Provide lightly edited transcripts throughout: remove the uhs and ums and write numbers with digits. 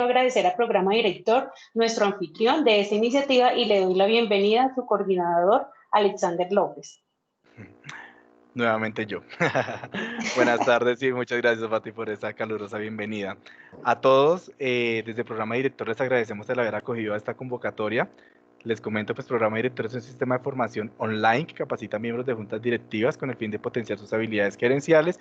Agradecer al programa director, nuestro anfitrión de esta iniciativa, y le doy la bienvenida a su coordinador, Alexander López. Nuevamente yo. Buenas tardes y muchas gracias, Fati, por esta calurosa bienvenida. A todos, desde el programa director les agradecemos el haber acogido a esta convocatoria. Les comento, pues Programa Director es un sistema de formación online que capacita a miembros de juntas directivas con el fin de potenciar sus habilidades gerenciales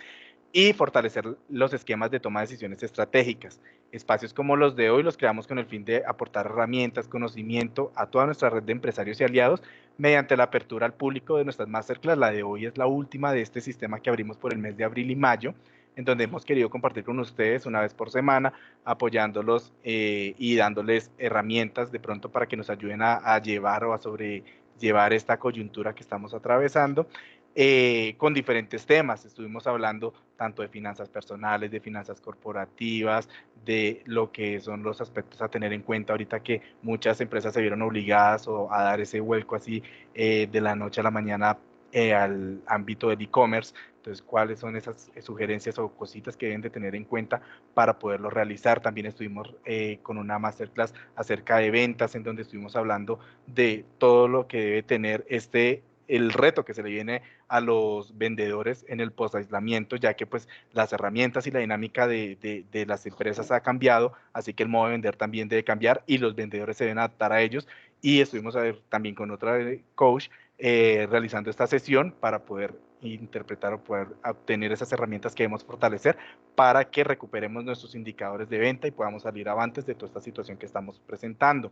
y fortalecer los esquemas de toma de decisiones estratégicas. Espacios como los de hoy los creamos con el fin de aportar herramientas, conocimiento a toda nuestra red de empresarios y aliados mediante la apertura al público de nuestras masterclass. La de hoy es la última de este sistema que abrimos por el mes de abril y mayo, en donde hemos querido compartir con ustedes una vez por semana, apoyándolos y dándoles herramientas de pronto para que nos ayuden a llevar o a sobrellevar esta coyuntura que estamos atravesando. Con diferentes temas. Estuvimos hablando tanto de finanzas personales, de finanzas corporativas, de lo que son los aspectos a tener en cuenta ahorita que muchas empresas se vieron obligadas a dar ese vuelco así de la noche a la mañana al ámbito del e-commerce. Entonces, ¿cuáles son esas sugerencias o cositas que deben de tener en cuenta para poderlo realizar? También estuvimos con una masterclass acerca de ventas, en donde estuvimos hablando de todo lo que debe tener el reto que se le viene a los vendedores en el post-aislamiento, ya que pues las herramientas y la dinámica de las empresas ha cambiado, así que el modo de vender también debe cambiar y los vendedores se deben adaptar a ellos. Y estuvimos también con otra coach realizando esta sesión para poder interpretar o poder obtener esas herramientas que debemos fortalecer para que recuperemos nuestros indicadores de venta y podamos salir avantes de toda esta situación que estamos presentando.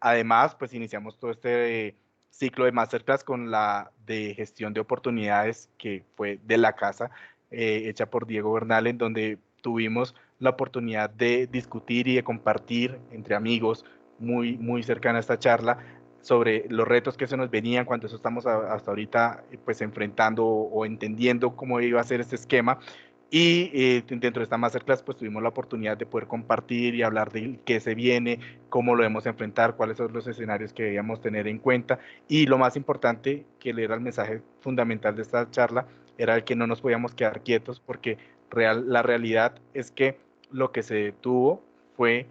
Además, pues iniciamos todo este ciclo de masterclass con la de gestión de oportunidades, que fue de la casa, hecha por Diego Bernal, en donde tuvimos la oportunidad de discutir y de compartir entre amigos muy cercana a esta charla sobre los retos que se nos venían cuando eso estamos hasta ahorita pues enfrentando o entendiendo cómo iba a ser este esquema. Y dentro de esta masterclass pues tuvimos la oportunidad de poder compartir y hablar de qué se viene, cómo lo debemos enfrentar, cuáles son los escenarios que debíamos tener en cuenta. Y lo más importante, que era el mensaje fundamental de esta charla, era el que no nos podíamos quedar quietos, porque la realidad es que lo que se detuvo fue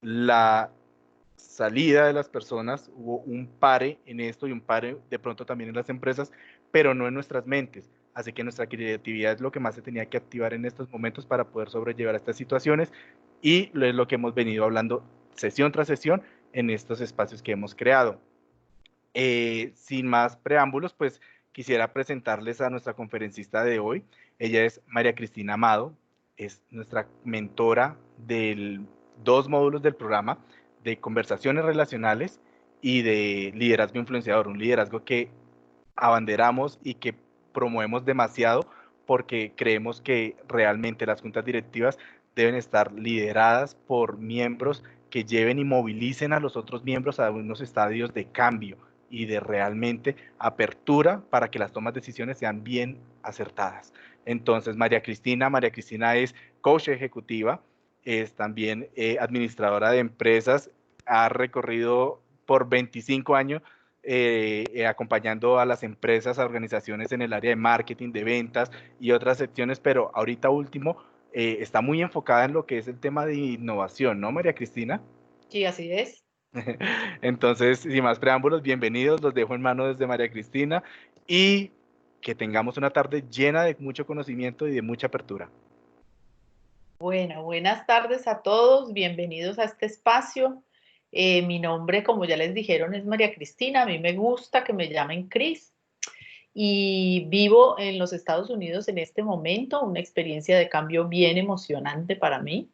la salida de las personas. Hubo un pare en esto y un pare de pronto también en las empresas, pero no en nuestras mentes. Así que nuestra creatividad es lo que más se tenía que activar en estos momentos para poder sobrellevar estas situaciones, y es lo que hemos venido hablando sesión tras sesión en estos espacios que hemos creado. Sin más preámbulos, pues quisiera presentarles a nuestra conferencista de hoy. Ella es María Cristina Amado, es nuestra mentora de 2 módulos del programa de conversaciones relacionales y de liderazgo influenciador, un liderazgo que abanderamos y que promovemos demasiado porque creemos que realmente las juntas directivas deben estar lideradas por miembros que lleven y movilicen a los otros miembros a unos estadios de cambio y de realmente apertura para que las tomas de decisiones sean bien acertadas. Entonces, María Cristina es coach ejecutiva, es también administradora de empresas, ha recorrido por 25 años acompañando a las empresas, a organizaciones en el área de marketing, de ventas y otras secciones, pero ahorita último está muy enfocada en lo que es el tema de innovación, ¿no, María Cristina? Sí, así es. Entonces, sin más preámbulos, bienvenidos, los dejo en manos de María Cristina y que tengamos una tarde llena de mucho conocimiento y de mucha apertura. Bueno, buenas tardes a todos, bienvenidos a este espacio. Mi nombre, como ya les dijeron, es María Cristina. A mí me gusta que me llamen Cris y vivo en los Estados Unidos en este momento, una experiencia de cambio bien emocionante para mí.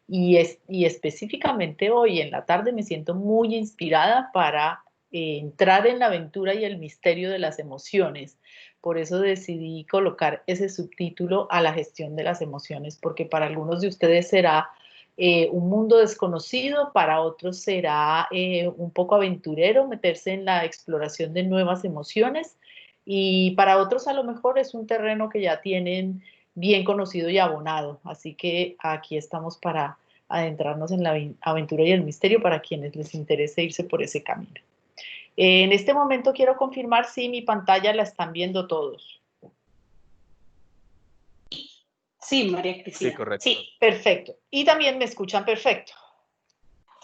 Y específicamente hoy en la tarde me siento muy inspirada para entrar en la aventura y el misterio de las emociones. Por eso decidí colocar ese subtítulo a la gestión de las emociones, porque para algunos de ustedes será un mundo desconocido, para otros será un poco aventurero meterse en la exploración de nuevas emociones, y para otros a lo mejor es un terreno que ya tienen bien conocido y abonado. Así que aquí estamos para adentrarnos en la aventura y el misterio para quienes les interese irse por ese camino. En este momento quiero confirmar si mi pantalla la están viendo todos. Sí, María Cristina. Sí, correcto. Sí, perfecto. Y también me escuchan perfecto.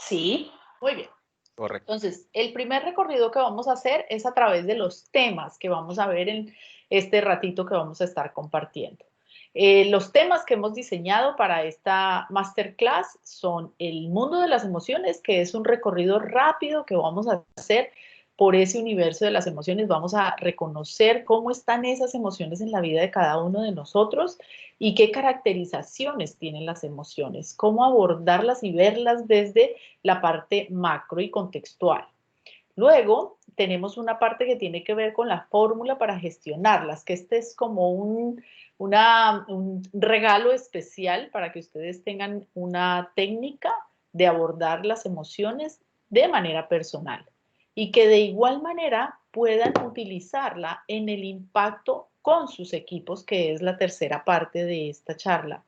Sí. Muy bien. Correcto. Entonces, el primer recorrido que vamos a hacer es a través de los temas que vamos a ver en este ratito que vamos a estar compartiendo. Los temas que hemos diseñado para esta masterclass son el mundo de las emociones, que es un recorrido rápido que vamos a hacer por ese universo de las emociones. Vamos a reconocer cómo están esas emociones en la vida de cada uno de nosotros y qué caracterizaciones tienen las emociones, cómo abordarlas y verlas desde la parte macro y contextual. Luego tenemos una parte que tiene que ver con la fórmula para gestionarlas, que este es como un regalo especial para que ustedes tengan una técnica de abordar las emociones de manera personal y que de igual manera puedan utilizarla en el impacto con sus equipos, que es la tercera parte de esta charla.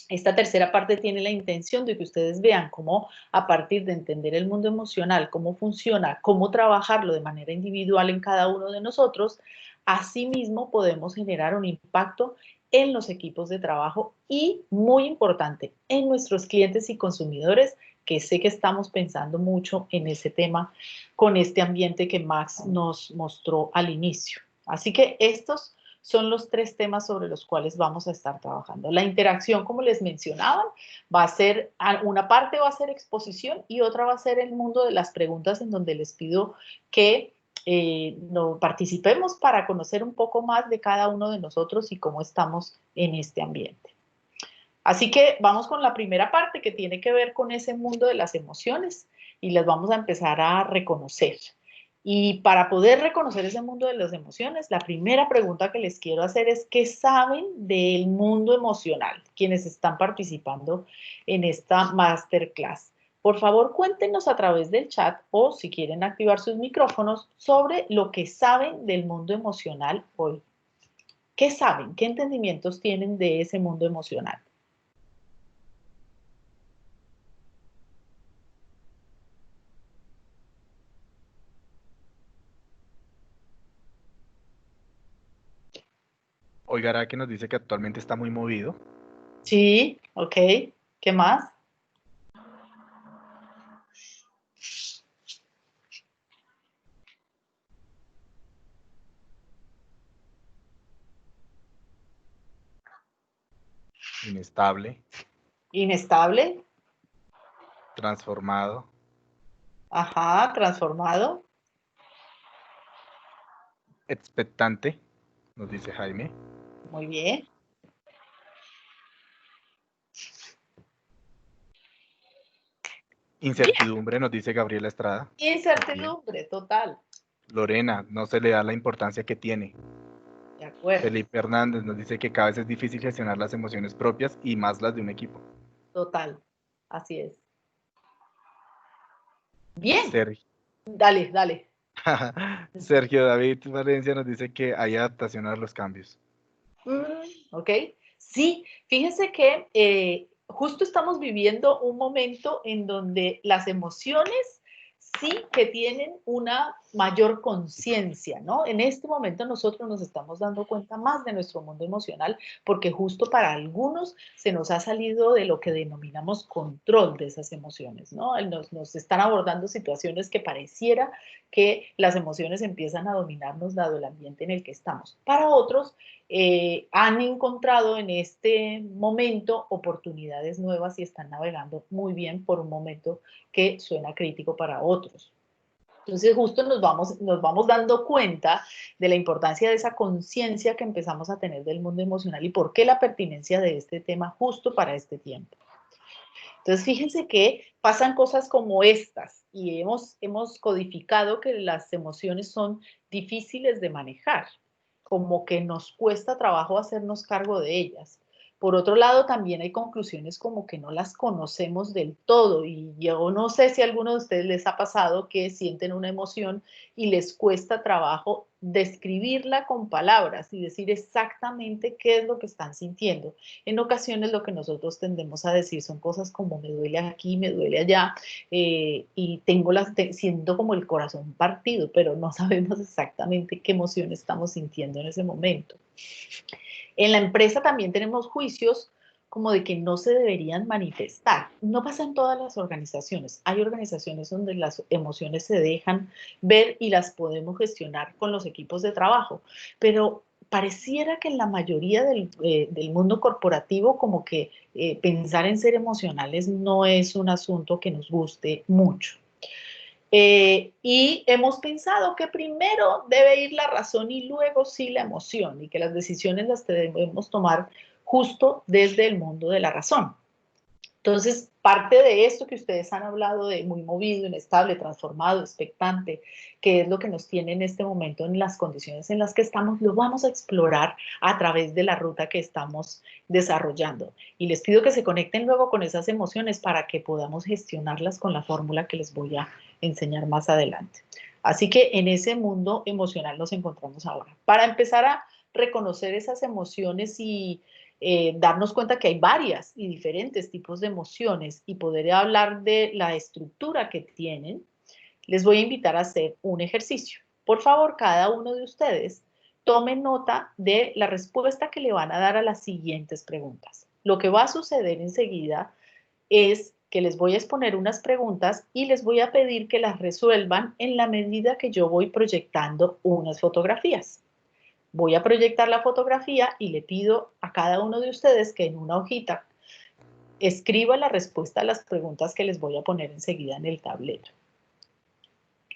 Esta tercera parte tiene la intención de que ustedes vean cómo a partir de entender el mundo emocional, cómo funciona, cómo trabajarlo de manera individual en cada uno de nosotros, asimismo podemos generar un impacto en los equipos de trabajo y, muy importante, en nuestros clientes y consumidores, que sé que estamos pensando mucho en ese tema con este ambiente que Max nos mostró al inicio. Así que estos son los tres temas sobre los cuales vamos a estar trabajando. La interacción, como les mencionaba, va a ser, una parte va a ser exposición y otra va a ser el mundo de las preguntas, en donde les pido que participemos para conocer un poco más de cada uno de nosotros y cómo estamos en este ambiente. Así que vamos con la primera parte, que tiene que ver con ese mundo de las emociones, y las vamos a empezar a reconocer. Y para poder reconocer ese mundo de las emociones, la primera pregunta que les quiero hacer es: ¿qué saben del mundo emocional quienes están participando en esta masterclass? Por favor, cuéntenos a través del chat, o si quieren activar sus micrófonos, sobre lo que saben del mundo emocional hoy. ¿Qué saben? ¿Qué entendimientos tienen de ese mundo emocional? Oigará que nos dice que actualmente está muy movido. Sí, ok. ¿Qué más? Inestable, Inestable. transformado, Ajá, transformado. expectante, nos dice Jaime. Muy bien. Incertidumbre, nos dice Gabriela Estrada. Incertidumbre, total. Lorena, no se le da la importancia que tiene. De acuerdo, Felipe Hernández nos dice que cada vez es difícil gestionar las emociones propias y más las de un equipo. total. Así es. Bien, Sergio, dale, dale. Sergio David Valencia nos dice que hay adaptación a los cambios. Ok. Sí, fíjense que justo estamos viviendo un momento en donde las emociones sí que tienen una mayor conciencia, ¿no? En este momento nosotros nos estamos dando cuenta más de nuestro mundo emocional, porque justo para algunos se nos ha salido de lo que denominamos control de esas emociones, ¿no? Nos están abordando situaciones que pareciera que las emociones empiezan a dominarnos dado el ambiente en el que estamos. Para otros, han encontrado en este momento oportunidades nuevas y están navegando muy bien por un momento que suena crítico para otros. Entonces justo nos vamos dando cuenta de la importancia de esa conciencia que empezamos a tener del mundo emocional y por qué la pertinencia de este tema justo para este tiempo. Entonces fíjense que pasan cosas como estas, y hemos codificado que las emociones son difíciles de manejar, como que nos cuesta trabajo hacernos cargo de ellas. Por otro lado, también hay conclusiones como que no las conocemos del todo, y yo no sé si a alguno de ustedes les ha pasado que sienten una emoción y les cuesta trabajo describirla con palabras y decir exactamente qué es lo que están sintiendo. En ocasiones lo que nosotros tendemos a decir son cosas como: me duele aquí, me duele allá, y siento como el corazón partido, pero no sabemos exactamente qué emoción estamos sintiendo en ese momento. En la empresa también tenemos juicios como de que no se deberían manifestar. No pasa en todas las organizaciones. Hay organizaciones donde las emociones se dejan ver y las podemos gestionar con los equipos de trabajo, pero pareciera que en la mayoría del mundo corporativo como que pensar en ser emocionales no es un asunto que nos guste mucho. Y hemos pensado que primero debe ir la razón y luego sí la emoción, y que las decisiones las debemos tomar justo desde el mundo de la razón. Entonces, parte de esto que ustedes han hablado de muy movido, inestable, transformado, expectante, que es lo que nos tiene en este momento en las condiciones en las que estamos, lo vamos a explorar a través de la ruta que estamos desarrollando. Y les pido que se conecten luego con esas emociones para que podamos gestionarlas con la fórmula que les voy a enseñar más adelante. Así que en ese mundo emocional nos encontramos ahora. Para empezar a reconocer esas emociones y darnos cuenta que hay varias y diferentes tipos de emociones y poder hablar de la estructura que tienen, les voy a invitar a hacer un ejercicio. Por favor, cada uno de ustedes tome nota de la respuesta que le van a dar a las siguientes preguntas. Lo que va a suceder enseguida es que les voy a exponer unas preguntas y les voy a pedir que las resuelvan en la medida que yo voy proyectando unas fotografías. Voy a proyectar la fotografía y le pido a cada uno de ustedes que en una hojita escriba la respuesta a las preguntas que les voy a poner enseguida en el tablero.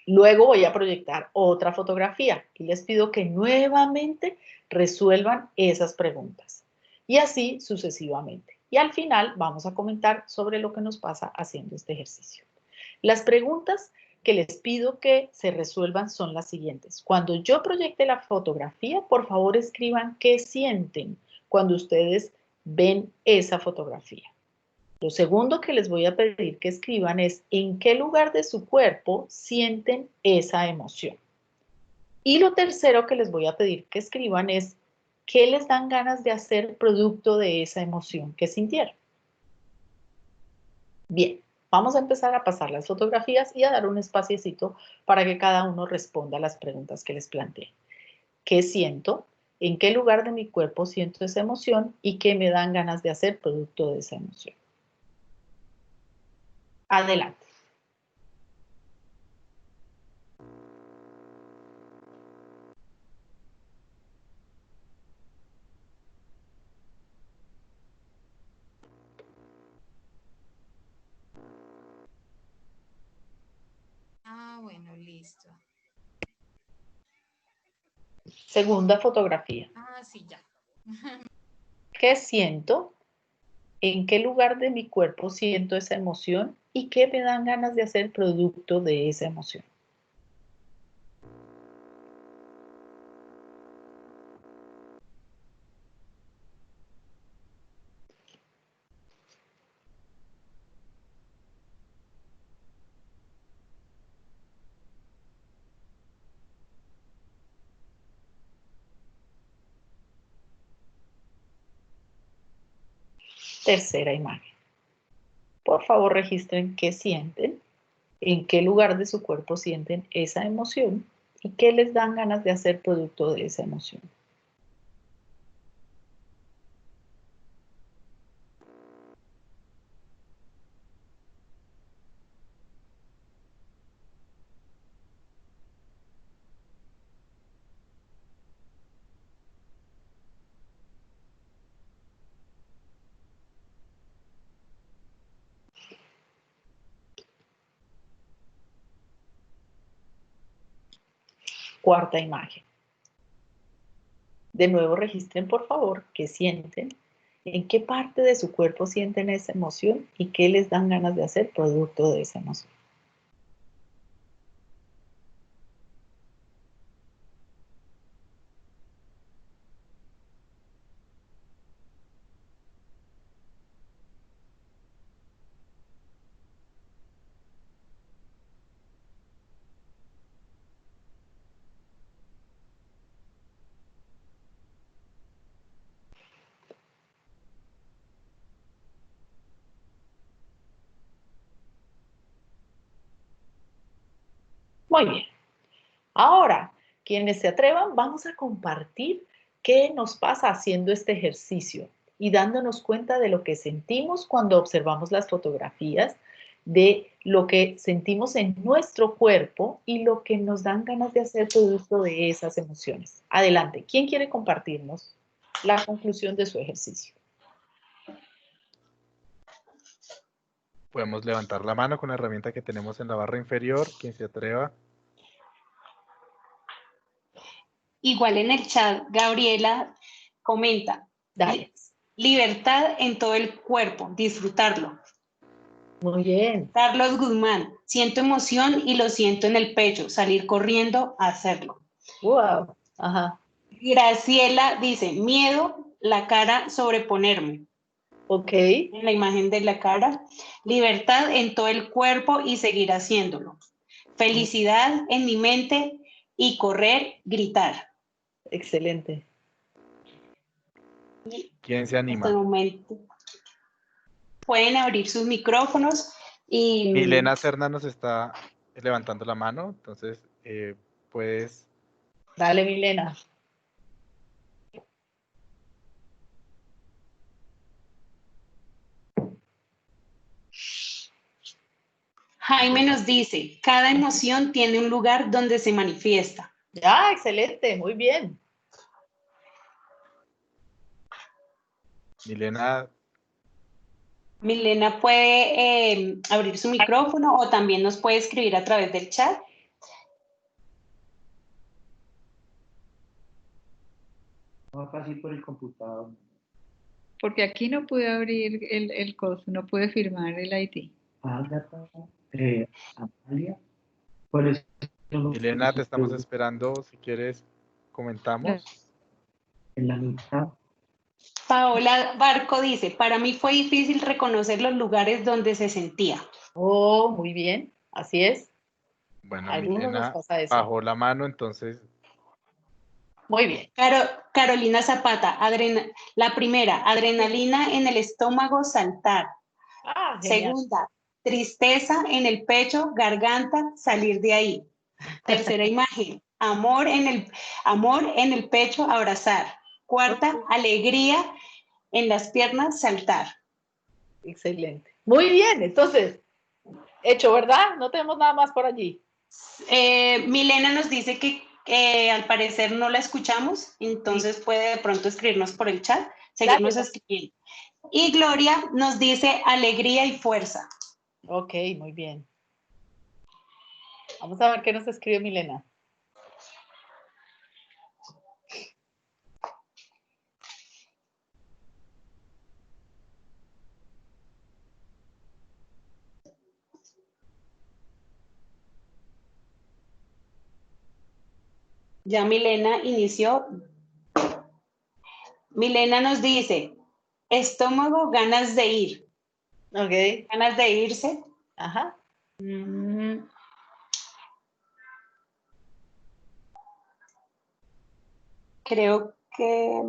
Luego voy a proyectar otra fotografía y les pido que nuevamente resuelvan esas preguntas. Y así sucesivamente. Y al final vamos a comentar sobre lo que nos pasa haciendo este ejercicio. Las preguntas que les pido que se resuelvan son las siguientes. Cuando yo proyecte la fotografía, por favor escriban qué sienten cuando ustedes ven esa fotografía. Lo segundo que les voy a pedir que escriban es en qué lugar de su cuerpo sienten esa emoción. Y lo tercero que les voy a pedir que escriban es qué les dan ganas de hacer producto de esa emoción que sintieron. Bien. Vamos a empezar a pasar las fotografías y a dar un espaciecito para que cada uno responda a las preguntas que les planteé. ¿Qué siento? ¿En qué lugar de mi cuerpo siento esa emoción? ¿Y qué me dan ganas de hacer producto de esa emoción? Adelante. Bueno, listo. Segunda fotografía. Sí, ya. ¿Qué siento? ¿En qué lugar de mi cuerpo siento esa emoción? ¿Y qué me dan ganas de hacer producto de esa emoción? Tercera imagen. Por favor, registren qué sienten, en qué lugar de su cuerpo sienten esa emoción y qué les dan ganas de hacer producto de esa emoción. Cuarta imagen. De nuevo registren por favor qué sienten, en qué parte de su cuerpo sienten esa emoción y qué les dan ganas de hacer producto de esa emoción. Muy bien. Ahora, quienes se atrevan, vamos a compartir qué nos pasa haciendo este ejercicio. y dándonos cuenta de lo que sentimos cuando observamos las fotografías, de lo que sentimos en nuestro cuerpo y lo que nos dan ganas de hacer producto de esas emociones. Adelante, ¿quién quiere compartirnos la conclusión de su ejercicio? Podemos levantar la mano con la herramienta que tenemos en la barra inferior, quien se atreva. Igual en el chat, Gabriela comenta, Dale. libertad en todo el cuerpo, disfrutarlo. Muy bien. Carlos Guzmán, siento emoción y lo siento en el pecho, salir corriendo a hacerlo. Wow. Ajá. Graciela dice, miedo, la cara sobreponerme. Ok. En la imagen de la cara. Libertad en todo el cuerpo y seguir haciéndolo. Felicidad en mi mente y correr, gritar. Excelente. ¿Quién se anima? Hasta el momento. Pueden abrir sus micrófonos y... Milena Serna nos está levantando la mano, entonces puedes... Dale, Milena. Jaime nos dice, cada emoción tiene un lugar donde se manifiesta. Ya, excelente, muy bien. Milena, Milena puede abrir su micrófono o también nos puede escribir a través del chat. Más fácil por el computador. Porque aquí no pude abrir el coso, no pude firmar el ID. Ágata, Amalia, por eso Milena, te estamos esperando. Si quieres, comentamos. en la mitad. Paola Barco dice, para mí fue difícil reconocer los lugares donde se sentía. Oh, muy bien, así es. Bueno, A algunos nos Milena pasa eso. bajó la mano, entonces Muy bien. Carolina Zapata, la primera, adrenalina en el estómago, saltar. Ah, genial. Segunda, tristeza en el pecho, garganta, salir de ahí. Tercera imagen, amor en el pecho, abrazar. Cuarta, alegría en las piernas, saltar. Excelente. Muy bien, entonces, hecho, ¿verdad? No tenemos nada más por allí. Milena nos dice que al parecer no la escuchamos, entonces puede de pronto escribirnos por el chat, seguirnos Dale. escribiendo. Y Gloria nos dice alegría y fuerza. Ok, muy bien. Vamos a ver qué nos escribe Milena. Ya Milena inició. Milena nos dice, estómago, ganas de ir. Ok. Ganas de irse. Ajá. Creo que...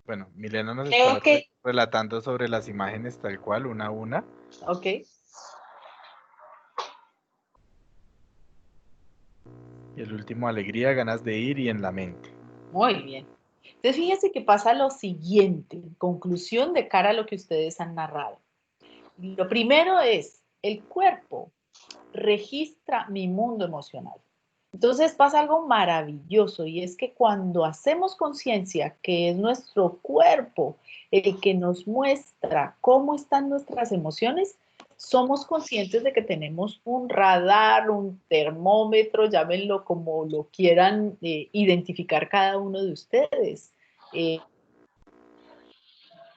bueno, Milena nos Creo está que... relatando sobre las imágenes tal cual, una a una. Ok. Y el último, alegría, ganas de ir y en la mente. Muy bien. Entonces, fíjense que pasa lo siguiente, en conclusión de cara a lo que ustedes han narrado. Lo primero es, el cuerpo registra mi mundo emocional. Entonces pasa algo maravilloso y es que cuando hacemos conciencia que es nuestro cuerpo el que nos muestra cómo están nuestras emociones, somos conscientes de que tenemos un radar, un termómetro, llámenlo como lo quieran identificar cada uno de ustedes.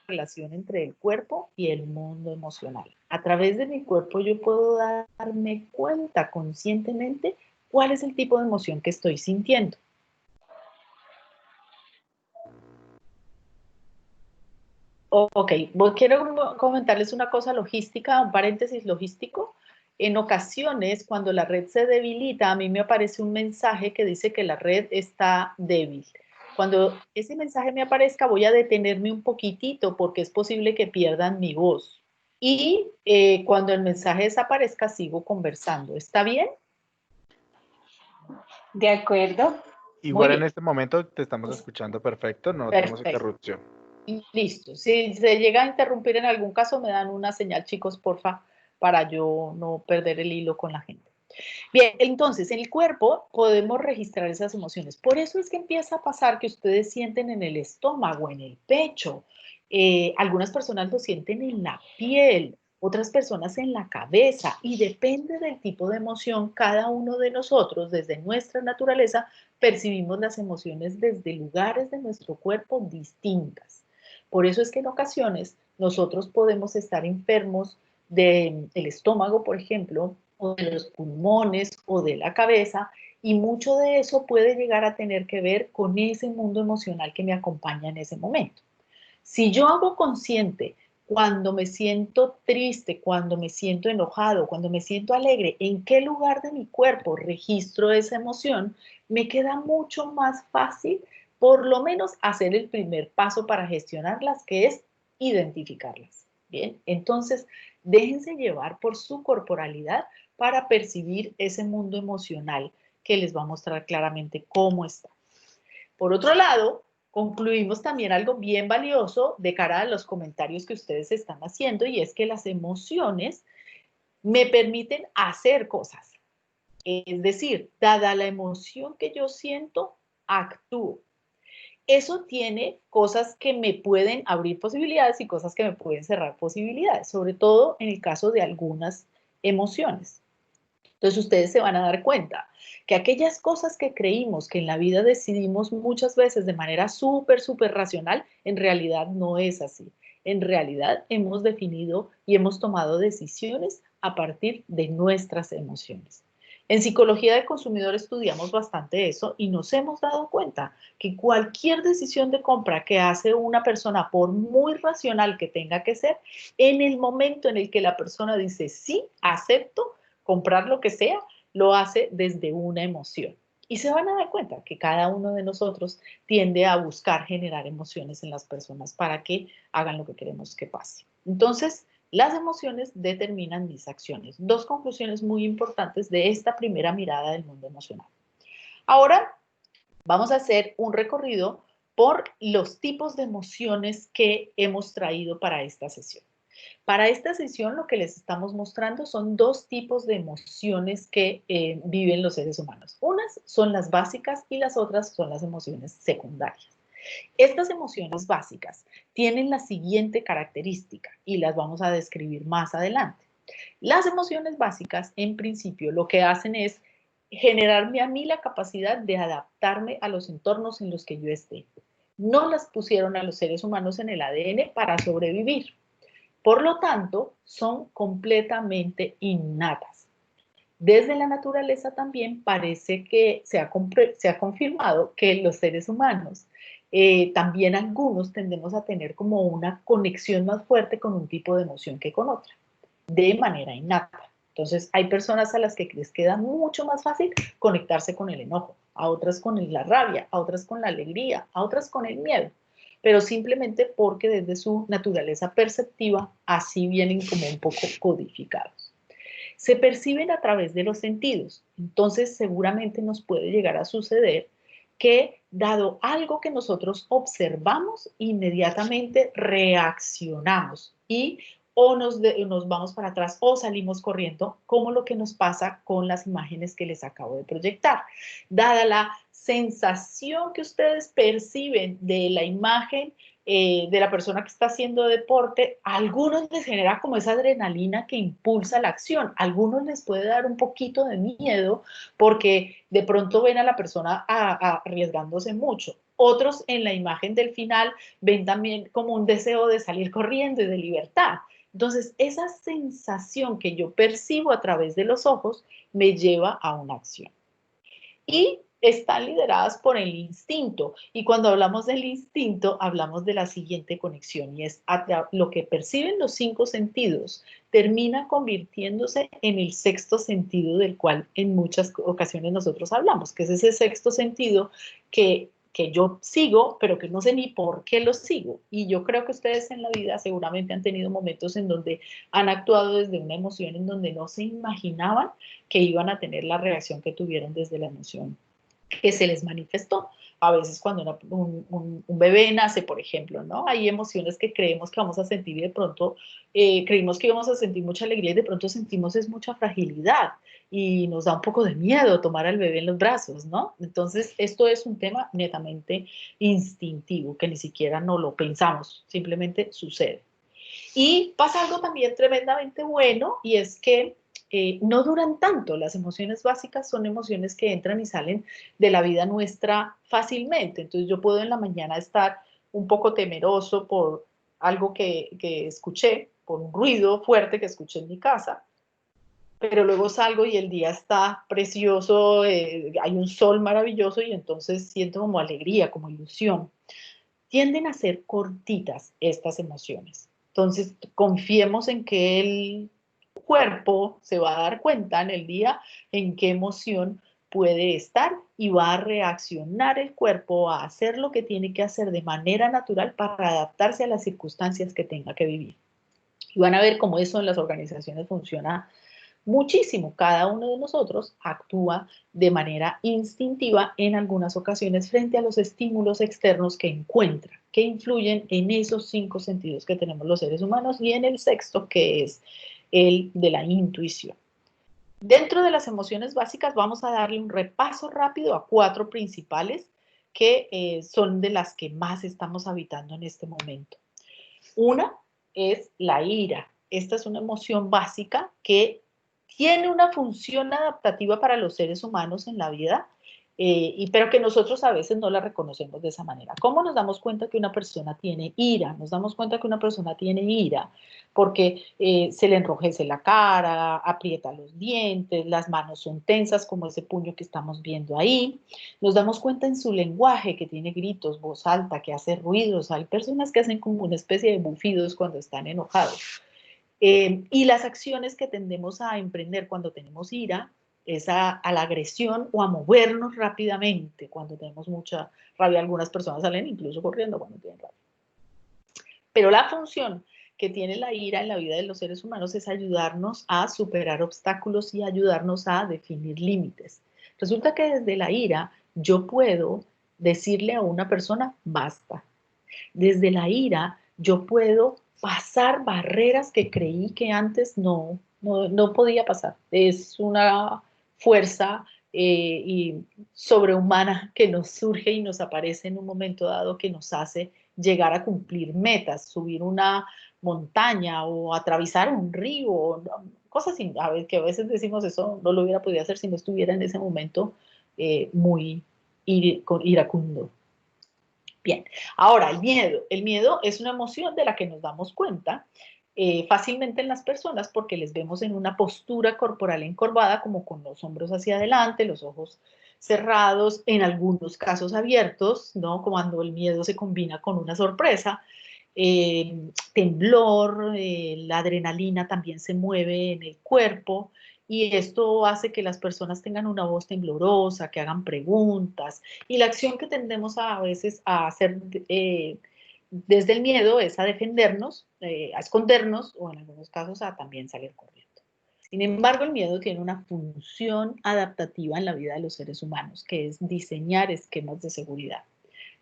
Relación entre el cuerpo y el mundo emocional. A través de mi cuerpo yo puedo darme cuenta conscientemente cuál es el tipo de emoción que estoy sintiendo. Ok, quiero comentarles una cosa logística, un paréntesis logístico. En ocasiones, cuando la red se debilita, a mí me aparece un mensaje que dice que la red está débil. Cuando ese mensaje me aparezca, voy a detenerme un poquitito porque es posible que pierdan mi voz. Y cuando el mensaje desaparezca, sigo conversando. ¿Está bien? ¿De acuerdo? Igual en bien. este momento te estamos escuchando perfecto, no tenemos Perfecto. interrupción. Listo. Si se llega a interrumpir en algún caso, me dan una señal, chicos, porfa, para yo no perder el hilo con la gente. Bien, entonces, en el cuerpo podemos registrar esas emociones. Por eso es que empieza a pasar que ustedes sienten en el estómago, en el pecho. Algunas personas lo sienten en la piel, otras personas en la cabeza. Y depende del tipo de emoción, cada uno de nosotros, desde nuestra naturaleza, percibimos las emociones desde lugares de nuestro cuerpo distintas. Por eso es que en ocasiones nosotros podemos estar enfermos del estómago, por ejemplo, o de los pulmones o de la cabeza, y mucho de eso puede llegar a tener que ver con ese mundo emocional que me acompaña en ese momento. Si yo hago consciente cuando me siento triste, cuando me siento enojado, cuando me siento alegre, en qué lugar de mi cuerpo registro esa emoción, me queda mucho más fácil por lo menos hacer el primer paso para gestionarlas, que es identificarlas. Bien, entonces déjense llevar por su corporalidad para percibir ese mundo emocional que les va a mostrar claramente cómo está. Por otro lado, concluimos también algo bien valioso de cara a los comentarios que ustedes están haciendo, y es que las emociones me permiten hacer cosas. Es decir, dada la emoción que yo siento, actúo. Eso tiene cosas que me pueden abrir posibilidades y cosas que me pueden cerrar posibilidades, sobre todo en el caso de algunas emociones. Entonces ustedes se van a dar cuenta que aquellas cosas que creímos que en la vida decidimos muchas veces de manera súper racional, en realidad no es así. En realidad hemos definido y hemos tomado decisiones a partir de nuestras emociones. En psicología del consumidor estudiamos bastante eso y nos hemos dado cuenta que cualquier decisión de compra que hace una persona, por muy racional que tenga que ser, en el momento en el que la persona dice sí, acepto comprar lo que sea, lo hace desde una emoción. Y se van a dar cuenta que cada uno de nosotros tiende a buscar generar emociones en las personas para que hagan lo que queremos que pase. Entonces, las emociones determinan mis acciones. Dos conclusiones muy importantes de esta primera mirada del mundo emocional. Ahora vamos a hacer un recorrido por los tipos de emociones que hemos traído para esta sesión. Para esta sesión lo que les estamos mostrando son dos tipos de emociones que viven los seres humanos. Unas son las básicas y las otras son las emociones secundarias. Estas emociones básicas tienen la siguiente característica y las vamos a describir más adelante. Las emociones básicas, en principio, lo que hacen es generarme a mí la capacidad de adaptarme a los entornos en los que yo esté. No las pusieron a los seres humanos en el ADN para sobrevivir. Por lo tanto, son completamente innatas. Desde la naturaleza también parece que se ha confirmado que los seres humanos, también algunos tendemos a tener como una conexión más fuerte con un tipo de emoción que con otra, de manera innata. Entonces, hay personas a las que les queda mucho más fácil conectarse con el enojo, a otras con la rabia, a otras con la alegría, a otras con el miedo, pero simplemente porque desde su naturaleza perceptiva así vienen como un poco codificados. Se perciben a través de los sentidos, entonces seguramente nos puede llegar a suceder que dado algo que nosotros observamos, inmediatamente reaccionamos y o nos vamos para atrás o salimos corriendo, como lo que nos pasa con las imágenes que les acabo de proyectar. Dada la sensación que ustedes perciben de la imagen de la persona que está haciendo deporte, a algunos les genera como esa adrenalina que impulsa la acción, a algunos les puede dar un poquito de miedo porque de pronto ven a la persona arriesgándose mucho. Otros en la imagen del final ven también como un deseo de salir corriendo y de libertad. Entonces, esa sensación que yo percibo a través de los ojos me lleva a una acción. Y están lideradas por el instinto. Y cuando hablamos del instinto, hablamos de la siguiente conexión, y es lo que perciben los 5 sentidos termina convirtiéndose en el sexto sentido del cual en muchas ocasiones nosotros hablamos, que es ese sexto sentido que yo sigo, pero que no sé ni por qué lo sigo. Y yo creo que ustedes en la vida seguramente han tenido momentos en donde han actuado desde una emoción en donde no se imaginaban que iban a tener la reacción que tuvieron desde la emoción que se les manifestó. A veces cuando un bebé nace, por ejemplo, ¿no? Hay emociones que creemos que vamos a sentir y de pronto creímos que íbamos a sentir mucha alegría y de pronto sentimos es mucha fragilidad y nos da un poco de miedo tomar al bebé en los brazos, ¿no? Entonces, esto es un tema netamente instintivo, que ni siquiera no lo pensamos, simplemente sucede. Y pasa algo también tremendamente bueno y es que no duran tanto. Las emociones básicas son emociones que entran y salen de la vida nuestra fácilmente. Entonces yo puedo en la mañana estar un poco temeroso por algo que escuché, por un ruido fuerte que escuché en mi casa, pero luego salgo y el día está precioso, hay un sol maravilloso y entonces siento como alegría, como ilusión. Tienden a ser cortitas estas emociones. Entonces, confiemos en que el cuerpo se va a dar cuenta en el día en qué emoción puede estar y va a reaccionar el cuerpo a hacer lo que tiene que hacer de manera natural para adaptarse a las circunstancias que tenga que vivir. Y van a ver cómo eso en las organizaciones funciona muchísimo. Cada uno de nosotros actúa de manera instintiva en algunas ocasiones frente a los estímulos externos que encuentra, que influyen en esos 5 sentidos que tenemos los seres humanos y en el sexto, que es el de la intuición. Dentro de las emociones básicas vamos a darle un repaso rápido a 4 principales que son de las que más estamos habitando en este momento. Una es la ira. Esta es una emoción básica que tiene una función adaptativa para los seres humanos en la vida, pero que nosotros a veces no la reconocemos de esa manera. ¿Cómo nos damos cuenta que una persona tiene ira? Nos damos cuenta que una persona tiene ira porque se le enrojece la cara, aprieta los dientes, las manos son tensas como ese puño que estamos viendo ahí. Nos damos cuenta en su lenguaje que tiene gritos, voz alta, que hace ruidos. Hay personas que hacen como una especie de bufidos cuando están enojados. Y las acciones que tendemos a emprender cuando tenemos ira es a la agresión o a movernos rápidamente cuando tenemos mucha rabia. Algunas personas salen incluso corriendo cuando tienen rabia. Pero la función que tiene la ira en la vida de los seres humanos es ayudarnos a superar obstáculos y ayudarnos a definir límites. Resulta que desde la ira yo puedo decirle a una persona basta. Desde la ira yo puedo pasar barreras que creí que antes no podía pasar. Es una fuerza y sobrehumana que nos surge y nos aparece en un momento dado que nos hace llegar a cumplir metas, subir una montaña o atravesar un río, cosas así, que a veces decimos eso no lo hubiera podido hacer si no estuviera en ese momento muy iracundo. Bien, ahora el miedo. El miedo es una emoción de la que nos damos cuenta fácilmente en las personas porque les vemos en una postura corporal encorvada, como con los hombros hacia adelante, los ojos cerrados, en algunos casos abiertos, ¿no? Cuando el miedo se combina con una sorpresa. Temblor, la adrenalina también se mueve en el cuerpo y esto hace que las personas tengan una voz temblorosa, que hagan preguntas y la acción que tendemos a veces a hacer desde el miedo es a defendernos, a escondernos o en algunos casos a también salir corriendo. Sin embargo, el miedo tiene una función adaptativa en la vida de los seres humanos, que es diseñar esquemas de seguridad.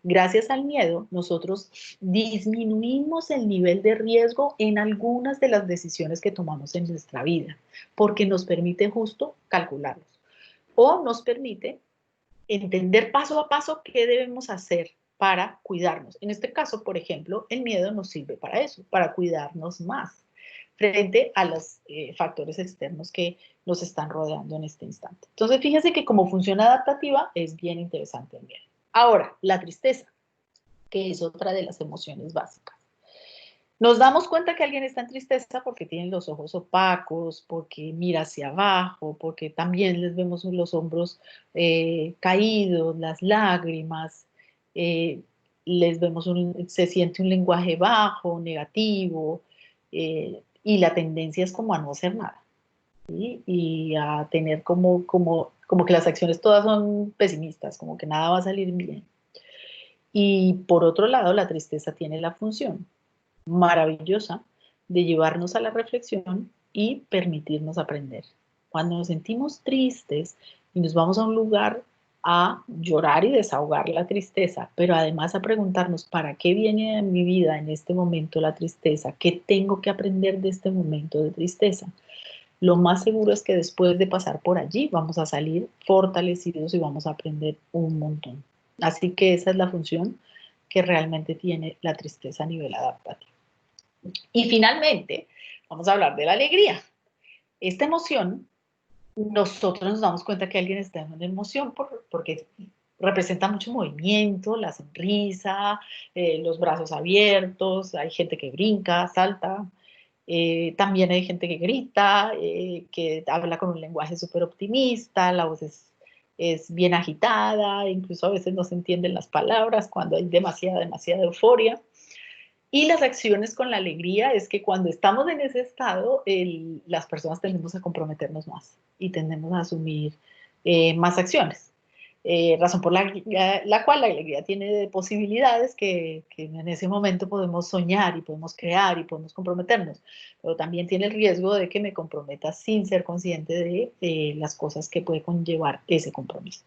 Gracias al miedo, nosotros disminuimos el nivel de riesgo en algunas de las decisiones que tomamos en nuestra vida, porque nos permite justo calcularlos o nos permite entender paso a paso qué debemos hacer para cuidarnos. En este caso, por ejemplo, el miedo nos sirve para eso, para cuidarnos más frente a los factores externos que nos están rodeando en este instante. Entonces, fíjense que como función adaptativa es bien interesante el miedo. Ahora, la tristeza, que es otra de las emociones básicas. Nos damos cuenta que alguien está en tristeza porque tiene los ojos opacos, porque mira hacia abajo, porque también les vemos los hombros caídos, las lágrimas, les vemos se siente un lenguaje bajo, negativo, y la tendencia es como a no hacer nada, ¿sí? Y a tener como que las acciones todas son pesimistas, como que nada va a salir bien. Y por otro lado, la tristeza tiene la función maravillosa de llevarnos a la reflexión y permitirnos aprender. Cuando nos sentimos tristes y nos vamos a un lugar a llorar y desahogar la tristeza, pero además a preguntarnos para qué viene a mi vida en este momento la tristeza, qué tengo que aprender de este momento de tristeza. Lo más seguro es que después de pasar por allí vamos a salir fortalecidos y vamos a aprender un montón. Así que esa es la función que realmente tiene la tristeza a nivel adaptativo. Y finalmente, vamos a hablar de la alegría. Esta emoción, nosotros nos damos cuenta que alguien está en una emoción porque representa mucho movimiento, la sonrisa, los brazos abiertos, hay gente que brinca, salta, también hay gente que grita, que habla con un lenguaje súper optimista, la voz es bien agitada, incluso a veces no se entienden las palabras cuando hay demasiada euforia. Y las reacciones con la alegría es que cuando estamos en ese estado, las personas tendemos a comprometernos más y tendemos a asumir más acciones. Razón por la cual la alegría tiene posibilidades que en ese momento podemos soñar y podemos crear y podemos comprometernos, pero también tiene el riesgo de que me comprometa sin ser consciente de las cosas que puede conllevar ese compromiso.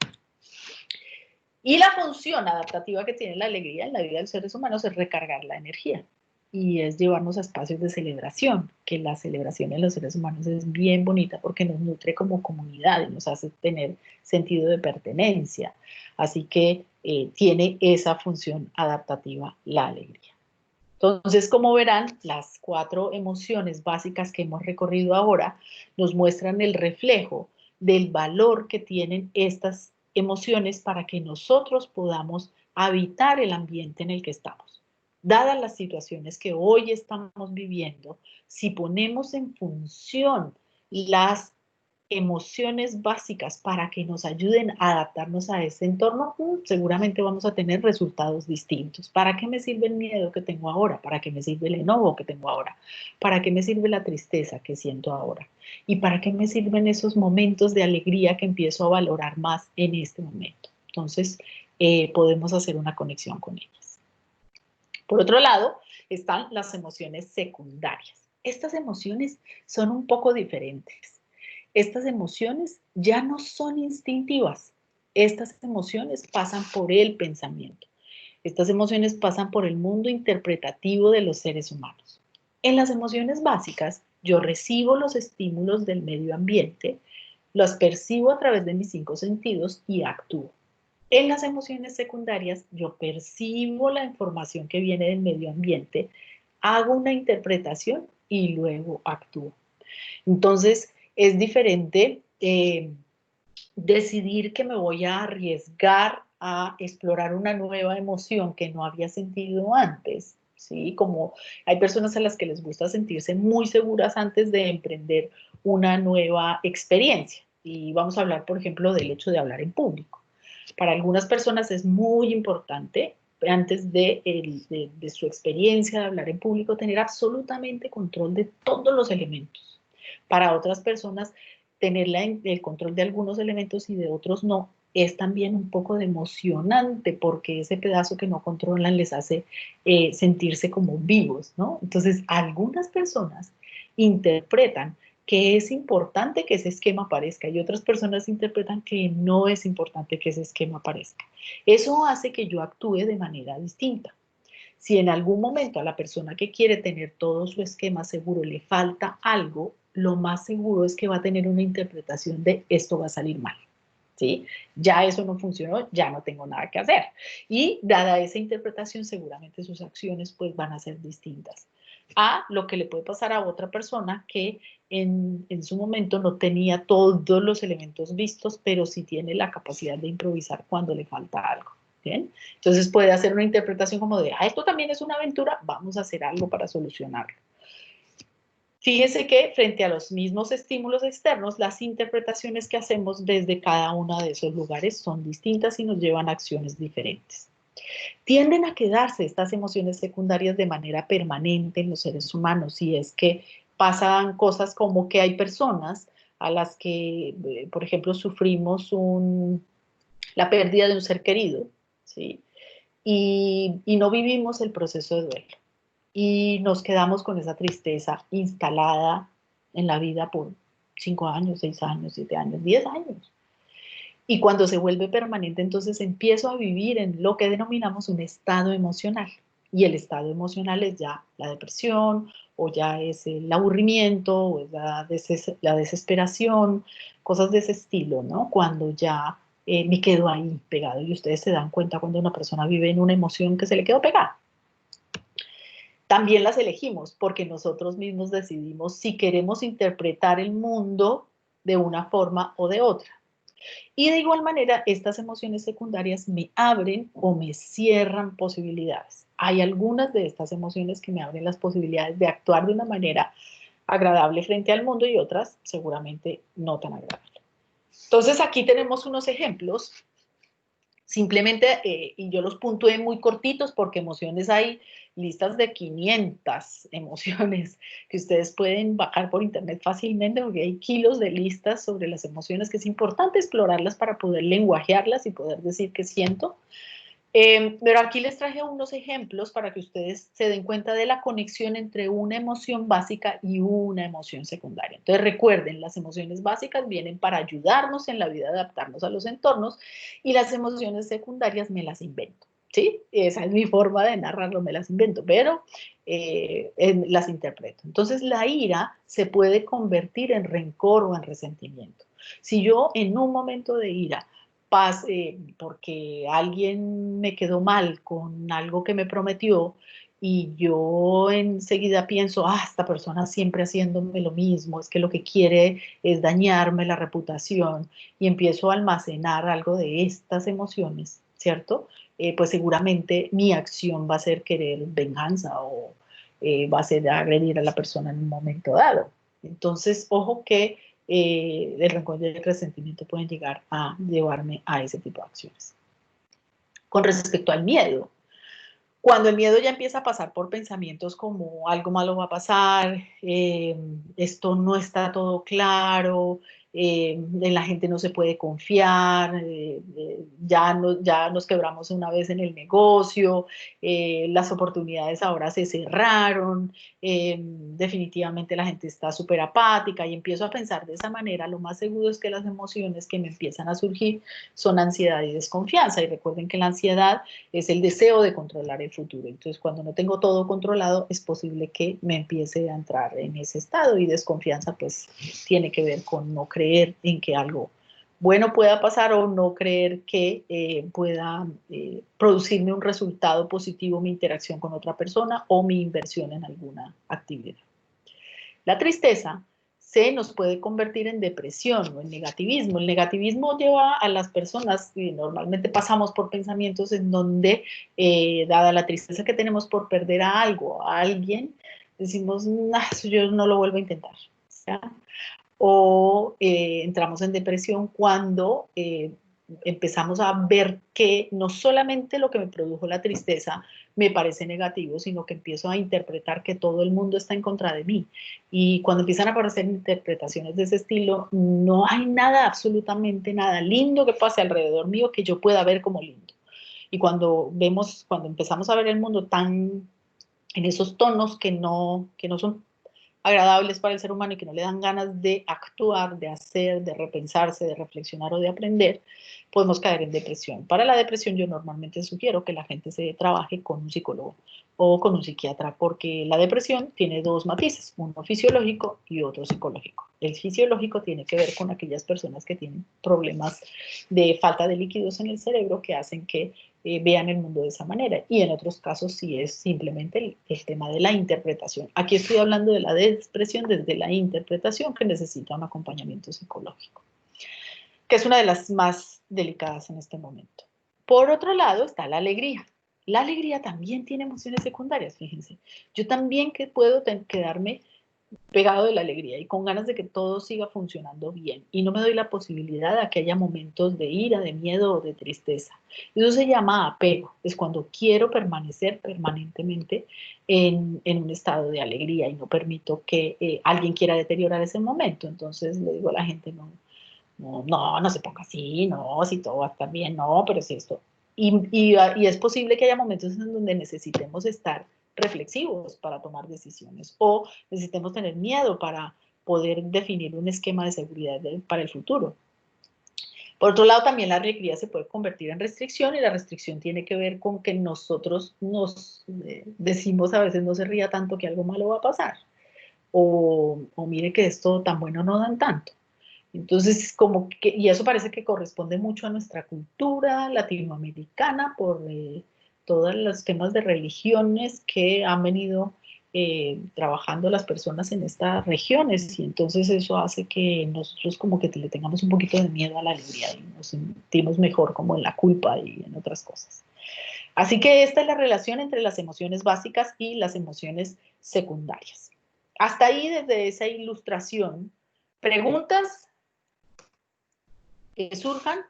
Y la función adaptativa que tiene la alegría en la vida de los seres humanos es recargar la energía y es llevarnos a espacios de celebración, que la celebración en los seres humanos es bien bonita porque nos nutre como comunidad y nos hace tener sentido de pertenencia. Así que tiene esa función adaptativa la alegría. Entonces, como verán, las 4 emociones básicas que hemos recorrido ahora nos muestran el reflejo del valor que tienen estas emociones para que nosotros podamos habitar el ambiente en el que estamos. Dadas las situaciones que hoy estamos viviendo, si ponemos en función las emociones básicas para que nos ayuden a adaptarnos a ese entorno, seguramente vamos a tener resultados distintos. ¿Para qué me sirve el miedo que tengo ahora? ¿Para qué me sirve el enojo que tengo ahora? ¿Para qué me sirve la tristeza que siento ahora? ¿Y para qué me sirven esos momentos de alegría que empiezo a valorar más en este momento? Entonces, podemos hacer una conexión con ellas. Por otro lado, están las emociones secundarias. Estas emociones son un poco diferentes. Estas emociones ya no son instintivas. Estas emociones pasan por el pensamiento. Estas emociones pasan por el mundo interpretativo de los seres humanos. En las emociones básicas, yo recibo los estímulos del medio ambiente, los percibo a través de mis 5 sentidos y actúo. En las emociones secundarias, yo percibo la información que viene del medio ambiente, hago una interpretación y luego actúo. Entonces, es diferente decidir que me voy a arriesgar a explorar una nueva emoción que no había sentido antes, ¿sí? Como hay personas a las que les gusta sentirse muy seguras antes de emprender una nueva experiencia. Y vamos a hablar, por ejemplo, del hecho de hablar en público. Para algunas personas es muy importante, antes de su experiencia de hablar en público, tener absolutamente control de todos los elementos. Para otras personas, tener el control de algunos elementos y de otros no, es también un poco emocionante porque ese pedazo que no controlan les hace sentirse como vivos, ¿no? Entonces, algunas personas interpretan que es importante que ese esquema aparezca y otras personas interpretan que no es importante que ese esquema aparezca. Eso hace que yo actúe de manera distinta. Si en algún momento a la persona que quiere tener todo su esquema seguro le falta algo, lo más seguro es que va a tener una interpretación de esto va a salir mal. ¿Sí? Ya eso no funcionó, ya no tengo nada que hacer. Y dada esa interpretación, seguramente sus acciones pues van a ser distintas a lo que le puede pasar a otra persona que en su momento no tenía todos los elementos vistos, pero sí tiene la capacidad de improvisar cuando le falta algo. ¿Bien? Entonces puede hacer una interpretación como de, esto también es una aventura, vamos a hacer algo para solucionarlo. Fíjese que frente a los mismos estímulos externos, las interpretaciones que hacemos desde cada uno de esos lugares son distintas y nos llevan a acciones diferentes. Tienden a quedarse estas emociones secundarias de manera permanente en los seres humanos y es que pasan cosas como que hay personas a las que, por ejemplo, sufrimos la pérdida de un ser querido, ¿sí? Y no vivimos el proceso de duelo. Y nos quedamos con esa tristeza instalada en la vida por 5 años, 6 años, 7 años, 10 años. Y cuando se vuelve permanente, entonces empiezo a vivir en lo que denominamos un estado emocional. Y el estado emocional es ya la depresión, o ya es el aburrimiento, o es la desesperación, cosas de ese estilo, ¿no? Cuando ya me quedo ahí pegado. Y ustedes se dan cuenta cuando una persona vive en una emoción que se le quedó pegada. También las elegimos porque nosotros mismos decidimos si queremos interpretar el mundo de una forma o de otra. Y de igual manera, estas emociones secundarias me abren o me cierran posibilidades. Hay algunas de estas emociones que me abren las posibilidades de actuar de una manera agradable frente al mundo y otras seguramente no tan agradable. Entonces aquí tenemos unos ejemplos. Simplemente, y yo los puntué muy cortitos porque emociones hay listas de 500 emociones que ustedes pueden bajar por internet fácilmente porque hay kilos de listas sobre las emociones que es importante explorarlas para poder lenguajearlas y poder decir qué siento. Pero aquí les traje unos ejemplos para que ustedes se den cuenta de la conexión entre una emoción básica y una emoción secundaria. Entonces recuerden, las emociones básicas vienen para ayudarnos en la vida, adaptarnos a los entornos, y las emociones secundarias me las invento. ¿Sí? Esa es mi forma de narrarlo, me las invento, pero las interpreto. Entonces la ira se puede convertir en rencor o en resentimiento. Si yo en un momento de ira porque alguien me quedó mal con algo que me prometió y yo enseguida pienso, esta persona siempre haciéndome lo mismo, es que lo que quiere es dañarme la reputación, y empiezo a almacenar algo de estas emociones, ¿cierto? Pues seguramente mi acción va a ser querer venganza o va a ser agredir a la persona en un momento dado. Entonces, ojo que el rencor y el resentimiento pueden llegar a llevarme a ese tipo de acciones. Con respecto al miedo, cuando el miedo ya empieza a pasar por pensamientos como algo malo va a pasar, esto no está todo claro, en la gente no se puede confiar, ya nos quebramos una vez en el negocio, las oportunidades ahora se cerraron, definitivamente la gente está súper apática, y empiezo a pensar de esa manera. Lo más seguro es que las emociones que me empiezan a surgir son ansiedad y desconfianza, y recuerden que la ansiedad es el deseo de controlar el futuro. Entonces, cuando no tengo todo controlado, es posible que me empiece a entrar en ese estado, y desconfianza pues tiene que ver con no creer en que algo bueno pueda pasar, o no creer que pueda producirme un resultado positivo mi interacción con otra persona o mi inversión en alguna actividad. La tristeza se nos puede convertir en depresión o en negativismo. El negativismo lleva a las personas, y normalmente pasamos por pensamientos en donde, dada la tristeza que tenemos por perder a algo, a alguien, decimos, yo no lo vuelvo a intentar. ¿Ya? O entramos en depresión cuando empezamos a ver que no solamente lo que me produjo la tristeza me parece negativo, sino que empiezo a interpretar que todo el mundo está en contra de mí. Y cuando empiezan a aparecer interpretaciones de ese estilo, no hay nada, absolutamente nada lindo que pase alrededor mío que yo pueda ver como lindo. Y cuando empezamos a ver el mundo tan en esos tonos que no son agradables para el ser humano y que no le dan ganas de actuar, de hacer, de repensarse, de reflexionar o de aprender, podemos caer en depresión. Para la depresión yo normalmente sugiero que la gente se trabaje con un psicólogo o con un psiquiatra, porque la depresión tiene dos matices, uno fisiológico y otro psicológico. El fisiológico tiene que ver con aquellas personas que tienen problemas de falta de líquidos en el cerebro que hacen que vean el mundo de esa manera, y en otros casos sí es simplemente el tema de la interpretación. Aquí estoy hablando de la depresión desde la interpretación, que necesita un acompañamiento psicológico, que es una de las más delicadas en este momento. Por otro lado está la alegría. La alegría también tiene emociones secundarias, fíjense. Yo también puedo quedarme pegado de la alegría y con ganas de que todo siga funcionando bien, y no me doy la posibilidad de que haya momentos de ira, de miedo o de tristeza. Eso se llama apego. Es cuando quiero permanecer permanentemente en un estado de alegría y no permito que alguien quiera deteriorar ese momento. Entonces le digo a la gente, no se ponga así, no, si todo va a estar bien, no, pero si esto. Y es posible que haya momentos en donde necesitemos estar reflexivos para tomar decisiones, o necesitemos tener miedo para poder definir un esquema de seguridad para el futuro. Por otro lado, también la alegría se puede convertir en restricción y la restricción tiene que ver con que nosotros nos decimos a veces no se ría tanto que algo malo va a pasar. O mire que esto tan bueno no dan tanto. Entonces, como que, y eso parece que corresponde mucho a nuestra cultura latinoamericana por todos los temas de religiones que han venido trabajando las personas en estas regiones, y entonces eso hace que nosotros como que le tengamos un poquito de miedo a la alegría y nos sentimos mejor como en la culpa y en otras cosas. Así que esta es la relación entre las emociones básicas y las emociones secundarias. Hasta ahí, desde esa ilustración, preguntas que surjan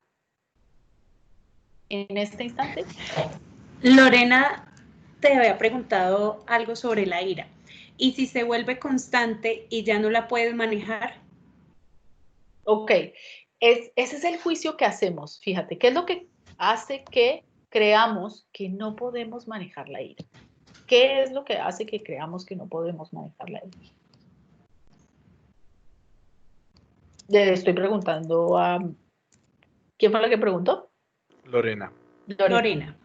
en este instante. Lorena te había preguntado algo sobre la ira. ¿Y si se vuelve constante y ya no la puedes manejar? Ok, ese es el juicio que hacemos. Fíjate, ¿qué es lo que hace que creamos que no podemos manejar la ira? ¿Qué es lo que hace que creamos que no podemos manejar la ira? Le estoy preguntando a... ¿Quién fue la que preguntó? Lorena. Lorena.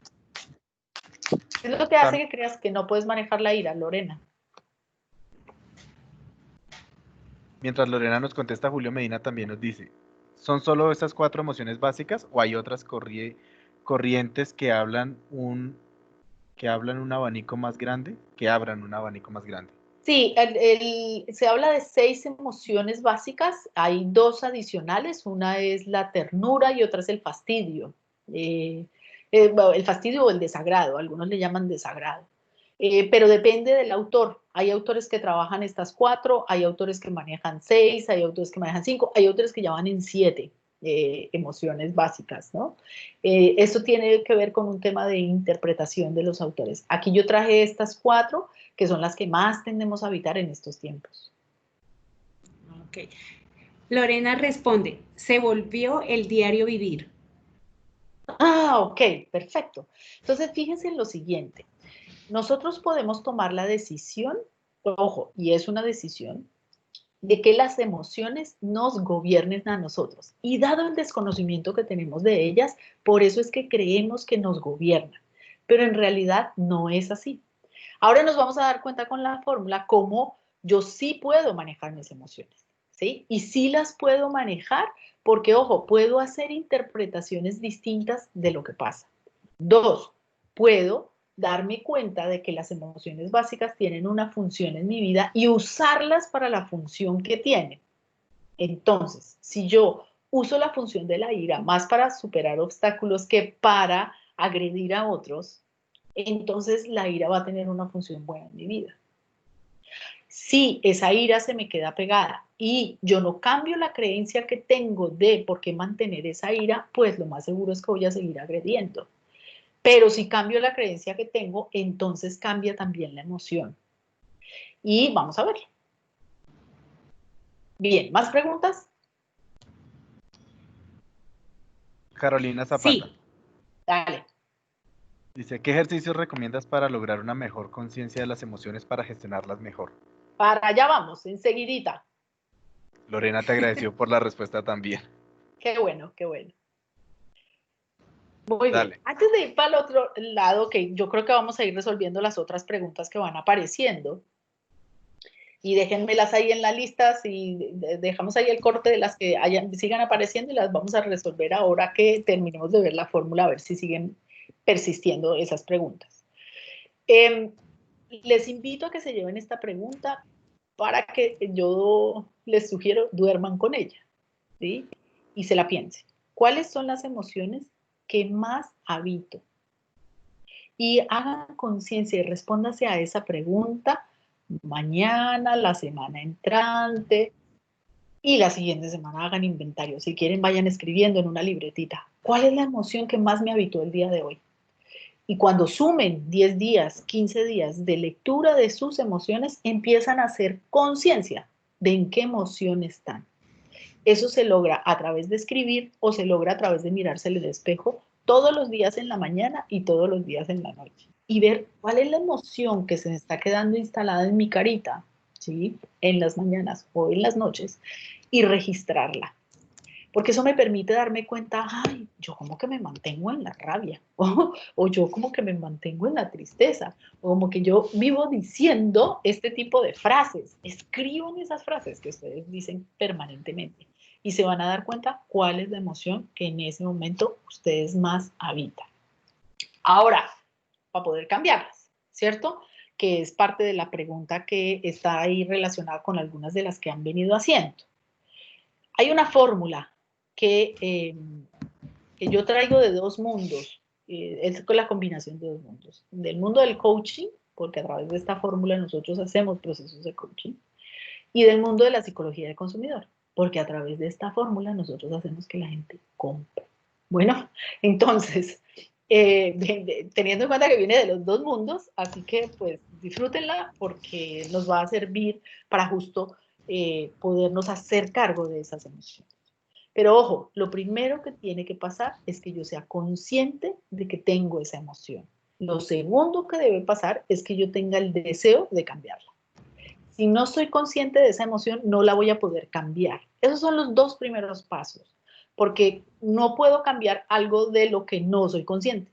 ¿Qué es lo que hace que creas que no puedes manejar la ira, Lorena? Mientras Lorena nos contesta, Julio Medina también nos dice, ¿son solo estas 4 emociones básicas o hay otras corrientes que hablan un abanico más grande? Que abran un abanico más grande. Sí, se habla de 6 emociones básicas, hay 2 adicionales, una es la ternura y otra es el fastidio. El fastidio o el desagrado, algunos le llaman desagrado. Pero depende del autor. Hay autores que trabajan estas 4, hay autores que manejan 6, hay autores que manejan 5, hay autores que ya van en 7 emociones básicas, ¿no? Esto tiene que ver con un tema de interpretación de los autores. Aquí yo traje estas 4, que son las que más tendemos a habitar en estos tiempos. Ok. Lorena responde, se volvió el diario vivir. Ah, ok, perfecto. Entonces, fíjense en lo siguiente. Nosotros podemos tomar la decisión, ojo, y es una decisión, de que las emociones nos gobiernen a nosotros. Y dado el desconocimiento que tenemos de ellas, por eso es que creemos que nos gobiernan. Pero en realidad no es así. Ahora nos vamos a dar cuenta con la fórmula cómo yo sí puedo manejar mis emociones, ¿sí? Y sí las puedo manejar porque, ojo, puedo hacer interpretaciones distintas de lo que pasa. 2, puedo darme cuenta de que las emociones básicas tienen una función en mi vida y usarlas para la función que tienen. Entonces, si yo uso la función de la ira más para superar obstáculos que para agredir a otros, entonces la ira va a tener una función buena en mi vida. Si esa ira se me queda pegada y yo no cambio la creencia que tengo de por qué mantener esa ira, pues lo más seguro es que voy a seguir agrediendo. Pero si cambio la creencia que tengo, entonces cambia también la emoción. Y vamos a ver. Bien, ¿más preguntas? Carolina Zapata. Sí. Dale. Dice, ¿qué ejercicios recomiendas para lograr una mejor conciencia de las emociones para gestionarlas mejor? Para allá vamos, enseguidita. Lorena te agradeció por la respuesta también. Qué bueno, qué bueno. Muy Dale. bien. Antes de ir para el otro lado, que yo creo que vamos a ir resolviendo las otras preguntas que van apareciendo. Y déjenmelas ahí en la lista, si dejamos ahí el corte de las que sigan apareciendo y las vamos a resolver ahora que terminemos de ver la fórmula, a ver si siguen persistiendo esas preguntas. Les invito a que se lleven esta pregunta para que yo les sugiero duerman con ella, ¿sí? Y se la piensen. ¿Cuáles son las emociones que más habito? Y hagan conciencia y respóndase a esa pregunta mañana, la semana entrante y la siguiente semana. Hagan inventario. Si quieren, vayan escribiendo en una libretita. ¿Cuál es la emoción que más me habitó el día de hoy? Y cuando sumen 10 días, 15 días de lectura de sus emociones, empiezan a hacer conciencia de en qué emoción están. Eso se logra a través de escribir o se logra a través de mirarse en el espejo todos los días en la mañana y todos los días en la noche. Y ver cuál es la emoción que se me está quedando instalada en mi carita, ¿sí? En las mañanas o en las noches, y registrarla. porque eso me permite darme cuenta, ay, yo como que me mantengo en la rabia, o yo como que me mantengo en la tristeza, o como que yo vivo diciendo este tipo de frases. Escriban esas frases que ustedes dicen permanentemente y se van a dar cuenta cuál es la emoción que en ese momento ustedes más habitan. Ahora, para poder cambiarlas, ¿cierto? Que es parte de la pregunta que está ahí relacionada con algunas de las que han venido haciendo. Hay una fórmula que yo traigo de dos mundos, es con la combinación de dos mundos, del mundo del coaching, porque a través de esta fórmula nosotros hacemos procesos de coaching, y del mundo de la psicología del consumidor, porque a través de esta fórmula nosotros hacemos que la gente compre. Bueno, entonces, teniendo en cuenta que viene de los dos mundos, así que pues disfrútenla porque nos va a servir para justo podernos hacer cargo de esas emociones. Pero ojo, lo primero que tiene que pasar es que yo sea consciente de que tengo esa emoción. Lo segundo que debe pasar es que yo tenga el deseo de cambiarla. Si no soy consciente de esa emoción, no la voy a poder cambiar. Esos son los dos primeros pasos, porque no puedo cambiar algo de lo que no soy consciente.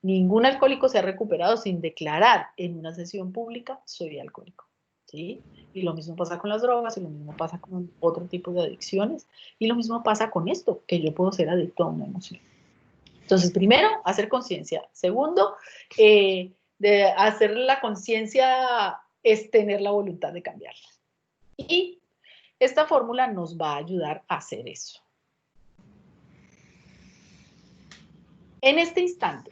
Ningún alcohólico se ha recuperado sin declarar en una sesión pública, soy alcohólico, ¿sí? Y lo mismo pasa con las drogas, y lo mismo pasa con otro tipo de adicciones, y lo mismo pasa con esto, que yo puedo ser adicto a una emoción. Entonces, primero, hacer conciencia. Segundo, de hacer la conciencia es tener la voluntad de cambiarla. Y esta fórmula nos va a ayudar a hacer eso. En este instante,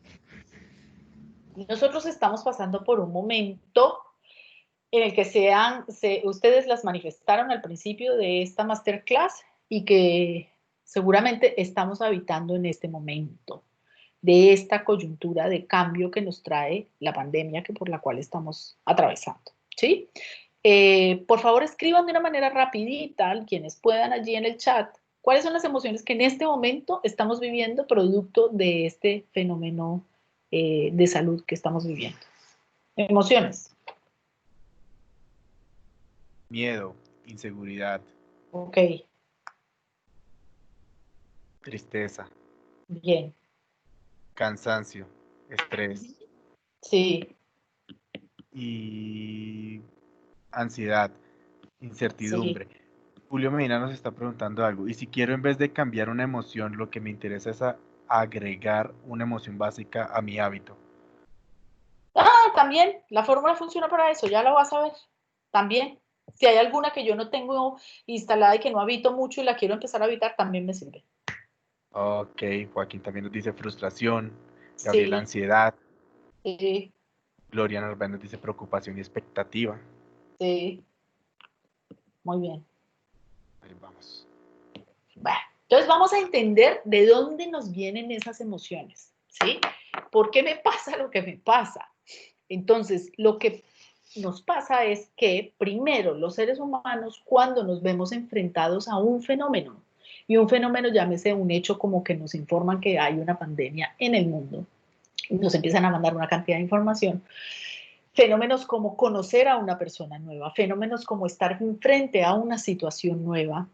nosotros estamos pasando por un momento en el que ustedes las manifestaron al principio de esta masterclass y que seguramente estamos habitando en este momento de esta coyuntura de cambio que nos trae la pandemia por la cual estamos atravesando, ¿sí? Por favor, escriban de una manera rapidita, quienes puedan allí en el chat, cuáles son las emociones que en este momento estamos viviendo producto de este fenómeno de salud que estamos viviendo. Emociones. Miedo, inseguridad, Ok, tristeza, bien. cansancio, estrés Sí, y ansiedad, sí. incertidumbre. Julio Medina nos está preguntando algo. Y si quiero en vez de cambiar una emoción, lo que me interesa es agregar una emoción básica a mi hábito. Ah, también, la fórmula funciona para eso, ya lo vas a ver. También, si hay alguna que yo no tengo instalada y que no habito mucho y la quiero empezar a habitar, también me sirve. Ok, Joaquín también nos dice frustración, Gabriel Sí, ansiedad, sí, Gloria Narváez nos dice preocupación y expectativa. sí. Muy bien. Ahí vamos. Bueno, entonces vamos a entender de dónde nos vienen esas emociones, ¿sí? ¿Por qué me pasa lo que me pasa? Entonces, lo que nos pasa es que, primero, los seres humanos, cuando nos vemos enfrentados a un fenómeno, y un fenómeno, llámese un hecho como que nos informan que hay una pandemia en el mundo, nos empiezan a mandar una cantidad de información, fenómenos como conocer a una persona nueva, fenómenos como estar frente a una situación nueva,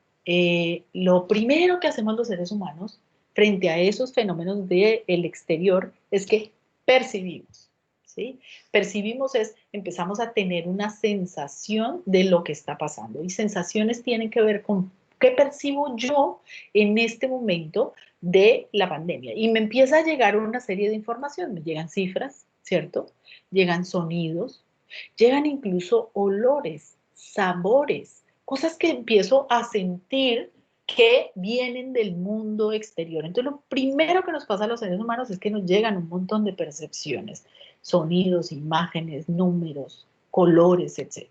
lo primero que hacemos los seres humanos frente a esos fenómenos del exterior es que percibimos, ¿sí? Percibimos empezamos a tener una sensación de lo que está pasando, y sensaciones tienen que ver con qué percibo yo en este momento de la pandemia, y me empieza a llegar una serie de información, me llegan cifras, ¿cierto? Llegan sonidos, llegan incluso olores, sabores, cosas que empiezo a sentir que vienen del mundo exterior. Entonces, lo primero que nos pasa a los seres humanos es que nos llegan un montón de percepciones, sonidos, imágenes, números, colores, etc.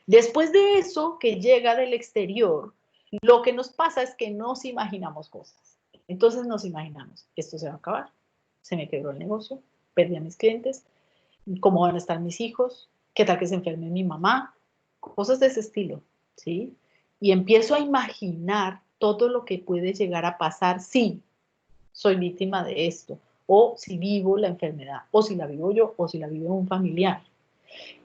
Después de eso que llega del exterior, lo que nos pasa es que nos imaginamos cosas. Entonces nos imaginamos, esto se va a acabar, se me quebró el negocio, perdí a mis clientes, cómo van a estar mis hijos, qué tal que se enferme mi mamá, cosas de ese estilo, ¿sí? Y empiezo a imaginar todo lo que puede llegar a pasar si soy víctima de esto, o si vivo la enfermedad, o si la vivo yo, o si la vive un familiar.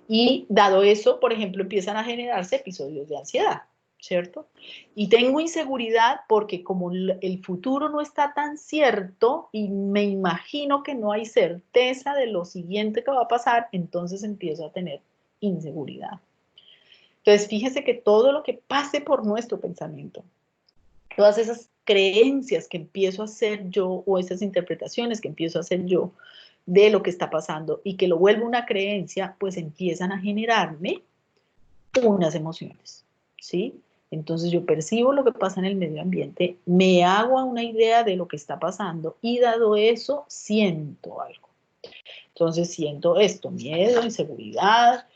Y dado eso, por ejemplo, empiezan a generarse episodios de ansiedad, ¿cierto? Y tengo inseguridad porque como el futuro no está tan cierto y me imagino que no hay certeza de lo siguiente que va a pasar, entonces empiezo a tener inseguridad. Entonces, fíjese que todo lo que pase por nuestro pensamiento, todas esas creencias que empiezo a hacer yo o esas interpretaciones que empiezo a hacer yo de lo que está pasando y que lo vuelvo una creencia, pues empiezan a generarme unas emociones, ¿sí? Entonces yo percibo lo que pasa en el medio ambiente, me hago una idea de lo que está pasando y dado eso siento algo. Entonces siento esto, miedo, inseguridad,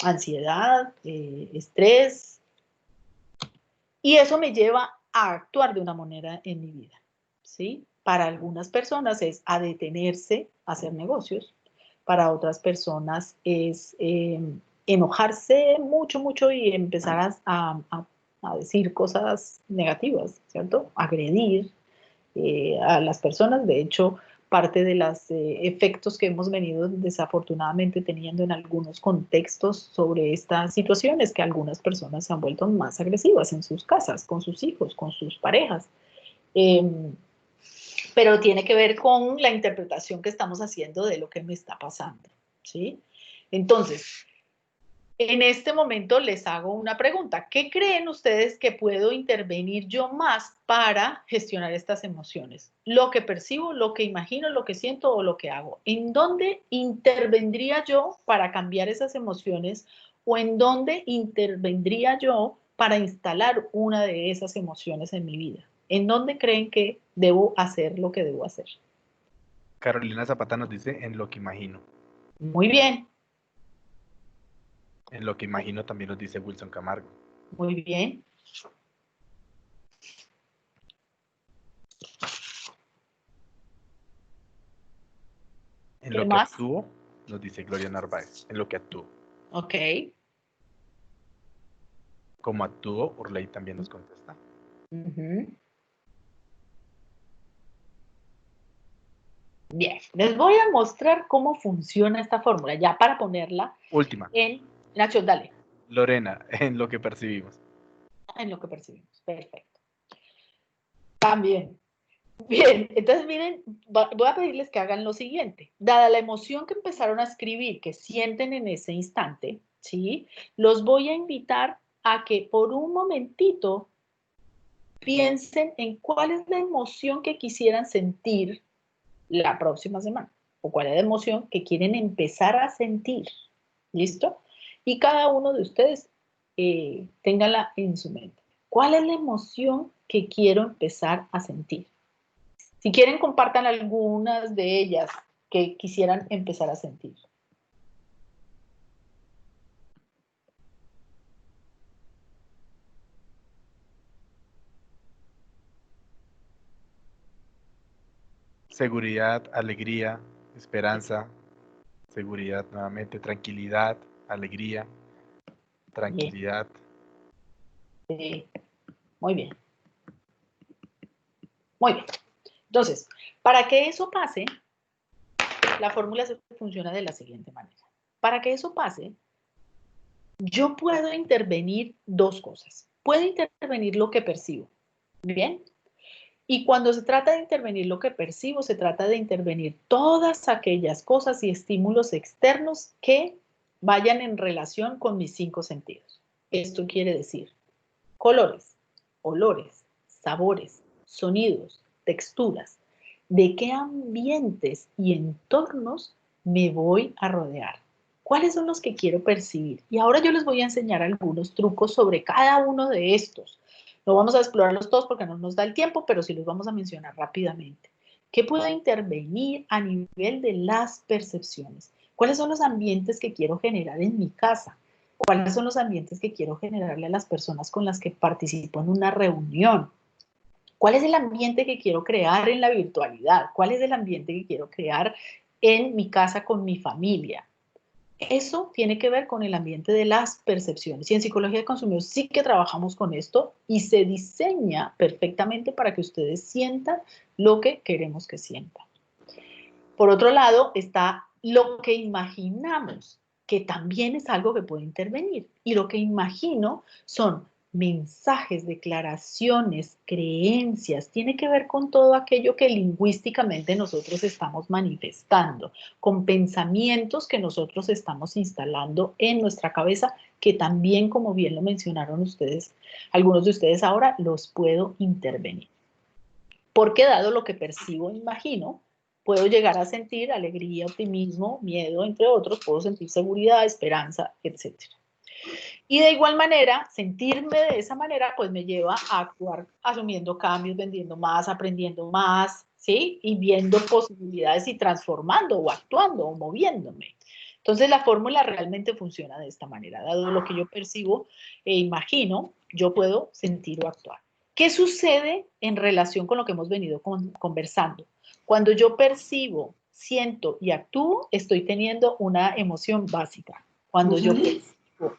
ansiedad, estrés, y eso me lleva a actuar de una manera en mi vida, ¿sí? Para algunas personas es a detenerse a hacer negocios, para otras personas es enojarse mucho, mucho y empezar a decir cosas negativas, ¿cierto? Agredir a las personas. De hecho, parte de los efectos que hemos venido desafortunadamente teniendo en algunos contextos sobre estas situaciones, que algunas personas se han vuelto más agresivas en sus casas, con sus hijos, con sus parejas. Pero tiene que ver con la interpretación que estamos haciendo de lo que me está pasando, ¿sí? Entonces, en este momento les hago una pregunta. ¿Qué creen ustedes que puedo intervenir yo más para gestionar estas emociones? ¿Lo que percibo, lo que imagino, lo que siento o lo que hago? ¿En dónde intervendría yo para cambiar esas emociones o en dónde intervendría yo para instalar una de esas emociones en mi vida? ¿En dónde creen que debo hacer lo que debo hacer? Carolina Zapata nos dice en lo que imagino. Muy bien, En lo que imagino también nos dice Wilson Camargo. muy bien. En ¿Qué lo que más? actúo nos dice Gloria Narváez. En lo que actúo. Ok. Como actúo, Urley también nos contesta. Bien, les voy a mostrar cómo funciona esta fórmula, ya para ponerla Última. Nacho, dale, Lorena, en lo que percibimos. en lo que percibimos. Perfecto. También. Bien, entonces miren, voy a pedirles que hagan lo siguiente. Dada la emoción que empezaron a escribir, que sienten en ese instante, ¿sí? Los voy a invitar a que por un momentito piensen en cuál es la emoción que quisieran sentir la próxima semana o cuál es la emoción que quieren empezar a sentir. ¿Listo? Y cada uno de ustedes téngala en su mente. ¿Cuál es la emoción que quiero empezar a sentir? Si quieren, compartan algunas de ellas que quisieran empezar a sentir. Seguridad, alegría, esperanza, seguridad nuevamente, tranquilidad, alegría, tranquilidad. Muy bien. Muy bien. Entonces, para que eso pase, la fórmula funciona de la siguiente manera. Para que eso pase, yo puedo intervenir dos cosas. Puedo intervenir lo que percibo. ¿Bien? Y cuando se trata de intervenir lo que percibo, se trata de intervenir todas aquellas cosas y estímulos externos que vayan en relación con mis 5 sentidos. Esto quiere decir colores, olores, sabores, sonidos, texturas. ¿De qué ambientes y entornos me voy a rodear? ¿Cuáles son los que quiero percibir? Y ahora yo les voy a enseñar algunos trucos sobre cada uno de estos. No vamos a explorarlos todos porque no nos da el tiempo, pero sí los vamos a mencionar rápidamente. ¿Qué puedo intervenir a nivel de las percepciones? ¿Cuáles son los ambientes que quiero generar en mi casa? ¿Cuáles son los ambientes que quiero generarle a las personas con las que participo en una reunión? ¿Cuál es el ambiente que quiero crear en la virtualidad? ¿Cuál es el ambiente que quiero crear en mi casa con mi familia? Eso tiene que ver con el ambiente de las percepciones. Y en psicología de consumidor sí que trabajamos con esto y se diseña perfectamente para que ustedes sientan lo que queremos que sientan. Por otro lado, está lo que imaginamos. que también es algo que puede intervenir. Y lo que imagino son mensajes, declaraciones, creencias, tiene que ver con todo aquello que lingüísticamente nosotros estamos manifestando, con pensamientos que nosotros estamos instalando en nuestra cabeza, que también, como bien lo mencionaron ustedes, algunos de ustedes ahora, los puedo intervenir. Porque dado lo que percibo e imagino, puedo llegar a sentir alegría, optimismo, miedo, entre otros, puedo sentir seguridad, esperanza, etc. Y de igual manera, sentirme de esa manera, pues me lleva a actuar asumiendo cambios, vendiendo más, aprendiendo más, ¿sí? Y viendo posibilidades y transformando o actuando o moviéndome. Entonces la fórmula realmente funciona de esta manera. Dado lo que yo percibo e imagino, yo puedo sentir o actuar. ¿Qué sucede en relación con lo que hemos venido conversando? Cuando yo percibo, siento y actúo, estoy teniendo una emoción básica. Cuando yo percibo,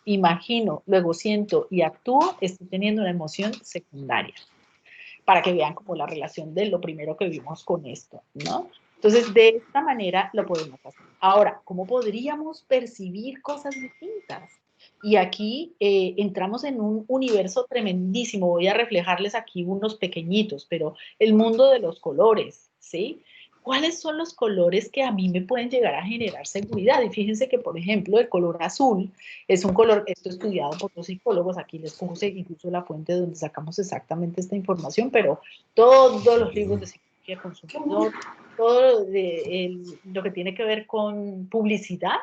imagino, luego siento y actúo, estoy teniendo una emoción secundaria. Para que vean como la relación de lo primero que vimos con esto, ¿no? Entonces, de esta manera lo podemos hacer. Ahora, ¿cómo podríamos percibir cosas distintas? Y aquí entramos en un universo tremendísimo. Voy a reflejarles aquí unos pequeñitos, pero el mundo de los colores, ¿sí? ¿Cuáles son los colores que a mí me pueden llegar a generar seguridad? Y fíjense que, por ejemplo, el color azul es un color, esto estudiado por los psicólogos, aquí les puse incluso la fuente donde sacamos exactamente esta información, pero todos los libros de psicología consumidor, todo lo que tiene que ver con publicidad,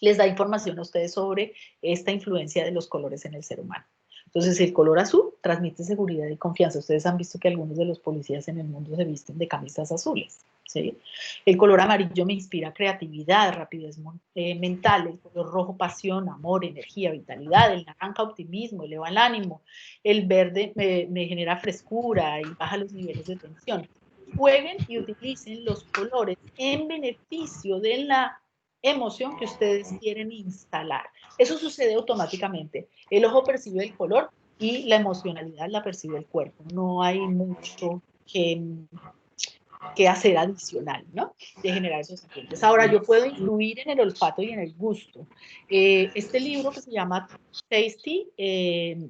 les da información a ustedes sobre esta influencia de los colores en el ser humano. Entonces, el color azul transmite seguridad y confianza. Ustedes han visto que algunos de los policías en el mundo se visten de camisas azules, ¿sí? El color amarillo me inspira creatividad, rapidez mental. El color rojo, pasión, amor, energía, vitalidad. El naranja, optimismo, eleva el ánimo. El verde me genera frescura y baja los niveles de tensión. Jueguen y utilicen los colores en beneficio de la emoción que ustedes quieren instalar. Eso sucede automáticamente. El ojo percibe el color y la emocionalidad la percibe el cuerpo. No hay mucho que hacer adicional, ¿no? De generar esos ambientes. Ahora, yo puedo influir en el olfato y en el gusto. Este libro que se llama Tasty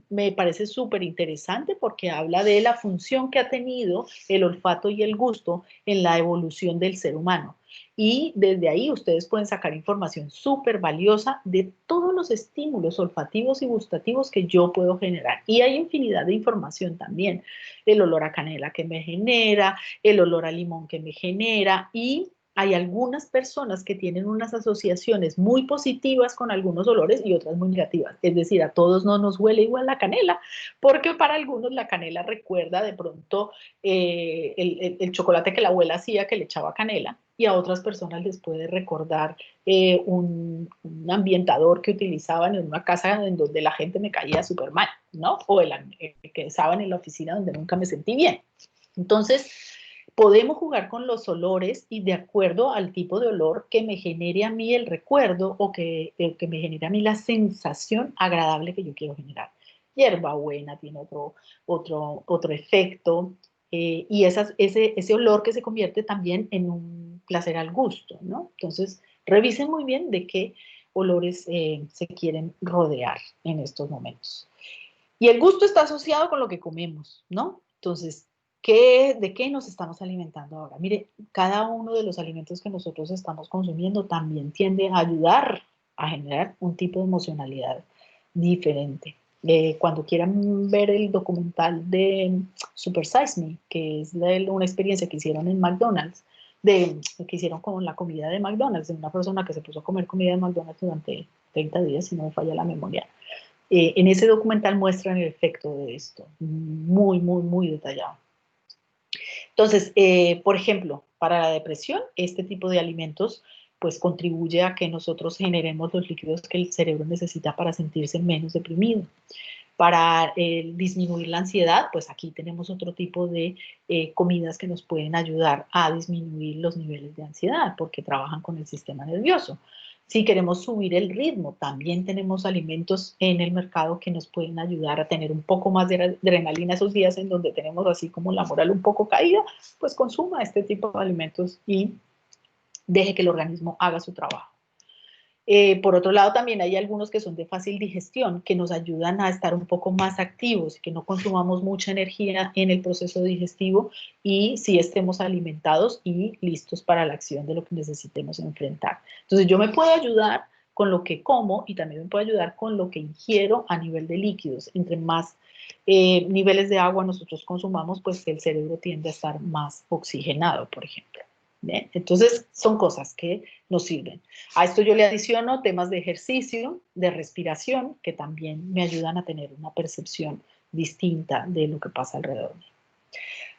me parece súper interesante porque habla de la función que ha tenido el olfato y el gusto en la evolución del ser humano. Y desde ahí ustedes pueden sacar información súper valiosa de todos los estímulos olfativos y gustativos que yo puedo generar. Y hay infinidad de información también. El olor a canela que me genera, el olor a limón que me genera, y hay algunas personas que tienen unas asociaciones muy positivas con algunos olores y otras muy negativas. Es decir, a todos no nos huele igual la canela, porque para algunos la canela recuerda de pronto el chocolate que la abuela hacía que le echaba canela, y a otras personas les puede recordar un ambientador que utilizaban en una casa en donde la gente me caía súper mal, ¿no? O el que usaban en la oficina donde nunca me sentí bien. Entonces, podemos jugar con los olores y de acuerdo al tipo de olor que me genere a mí el recuerdo o que me genere a mí la sensación agradable que yo quiero generar. Hierbabuena tiene otro efecto y ese olor que se convierte también en un placer al gusto, ¿no? Entonces, revisen muy bien de qué olores se quieren rodear en estos momentos. Y el gusto está asociado con lo que comemos, ¿no? Entonces, ¿de qué nos estamos alimentando ahora? Mire, cada uno de los alimentos que nosotros estamos consumiendo también tiende a ayudar a generar un tipo de emocionalidad diferente. Cuando quieran ver el documental de Super Size Me, que es una experiencia que hicieron en McDonald's, que hicieron con la comida de McDonald's, de una persona que se puso a comer comida de McDonald's durante 30 días, si no me falla la memoria. En ese documental muestran el efecto de esto, muy, muy, muy detallado. Entonces, por ejemplo, para la depresión, este tipo de alimentos pues contribuye a que nosotros generemos los líquidos que el cerebro necesita para sentirse menos deprimido. Para disminuir la ansiedad, pues aquí tenemos otro tipo de comidas que nos pueden ayudar a disminuir los niveles de ansiedad porque trabajan con el sistema nervioso. Si queremos subir el ritmo, también tenemos alimentos en el mercado que nos pueden ayudar a tener un poco más de adrenalina esos días en donde tenemos así como la moral un poco caída, pues consuma este tipo de alimentos y deje que el organismo haga su trabajo. Por otro lado, también hay algunos que son de fácil digestión, que nos ayudan a estar un poco más activos, que no consumamos mucha energía en el proceso digestivo y sí estemos alimentados y listos para la acción de lo que necesitemos enfrentar. Entonces, yo me puedo ayudar con lo que como y también me puedo ayudar con lo que ingiero a nivel de líquidos. Entre más niveles de agua nosotros consumamos, pues el cerebro tiende a estar más oxigenado, por ejemplo. ¿Bien? Entonces, son cosas que nos sirven. A esto yo le adiciono temas de ejercicio, de respiración, que también me ayudan a tener una percepción distinta de lo que pasa alrededor mío.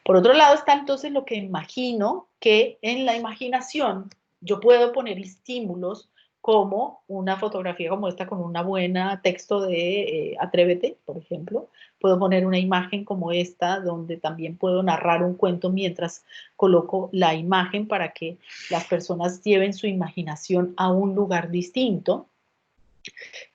Por otro lado está entonces lo que imagino, que en la imaginación yo puedo poner estímulos como una fotografía como esta con una buena texto de Atrévete, por ejemplo. Puedo poner una imagen como esta donde también puedo narrar un cuento mientras coloco la imagen para que las personas lleven su imaginación a un lugar distinto.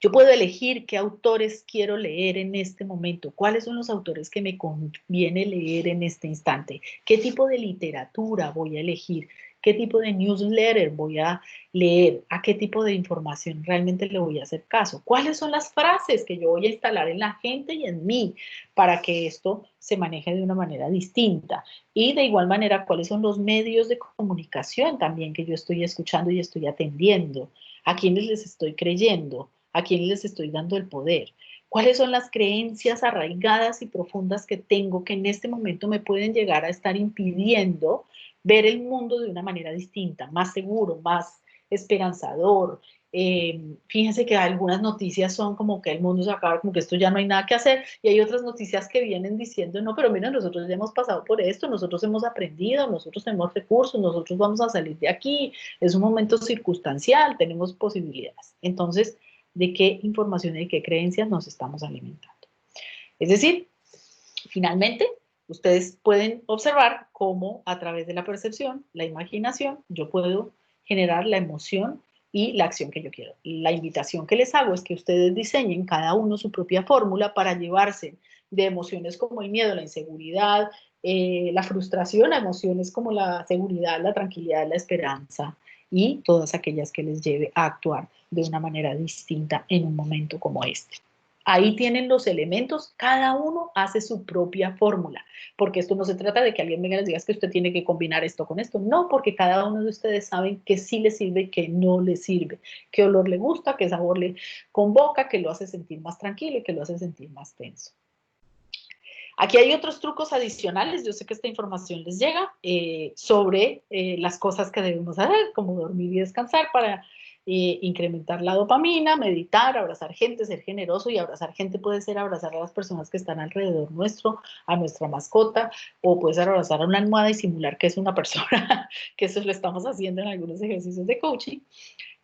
Yo puedo elegir qué autores quiero leer en este momento, cuáles son los autores que me conviene leer en este instante, qué tipo de literatura voy a elegir, qué tipo de newsletter voy a leer, a qué tipo de información realmente le voy a hacer caso, cuáles son las frases que yo voy a instalar en la gente y en mí para que esto se maneje de una manera distinta. Y de igual manera, cuáles son los medios de comunicación también que yo estoy escuchando y estoy atendiendo, a quiénes les estoy creyendo, a quiénes les estoy dando el poder. ¿Cuáles son las creencias arraigadas y profundas que tengo que en este momento me pueden llegar a estar impidiendo ver el mundo de una manera distinta, más seguro, más esperanzador? Fíjense que algunas noticias son como que el mundo se acaba, como que esto ya no hay nada que hacer, y hay otras noticias que vienen diciendo, no, pero miren, nosotros ya hemos pasado por esto, nosotros hemos aprendido, nosotros tenemos recursos, nosotros vamos a salir de aquí, es un momento circunstancial, tenemos posibilidades. Entonces, de qué información y de qué creencias nos estamos alimentando. Es decir, finalmente, ustedes pueden observar cómo a través de la percepción, la imaginación, yo puedo generar la emoción y la acción que yo quiero. La invitación que les hago es que ustedes diseñen cada uno su propia fórmula para llevarse de emociones como el miedo, la inseguridad, la frustración, a emociones como la seguridad, la tranquilidad, la esperanza y todas aquellas que les lleve a actuar de una manera distinta en un momento como este. Ahí tienen los elementos, cada uno hace su propia fórmula, porque esto no se trata de que alguien venga y les diga que usted tiene que combinar esto con esto, no, porque cada uno de ustedes saben que sí le sirve y que no le sirve, qué olor le gusta, qué sabor le convoca, que lo hace sentir más tranquilo y que lo hace sentir más tenso. Aquí hay otros trucos adicionales, yo sé que esta información les llega, sobre las cosas que debemos hacer, como dormir y descansar para incrementar la dopamina, meditar, abrazar gente, ser generoso, y abrazar gente puede ser abrazar a las personas que están alrededor nuestro, a nuestra mascota, o puede ser abrazar a una almohada y simular que es una persona, que eso lo estamos haciendo en algunos ejercicios de coaching.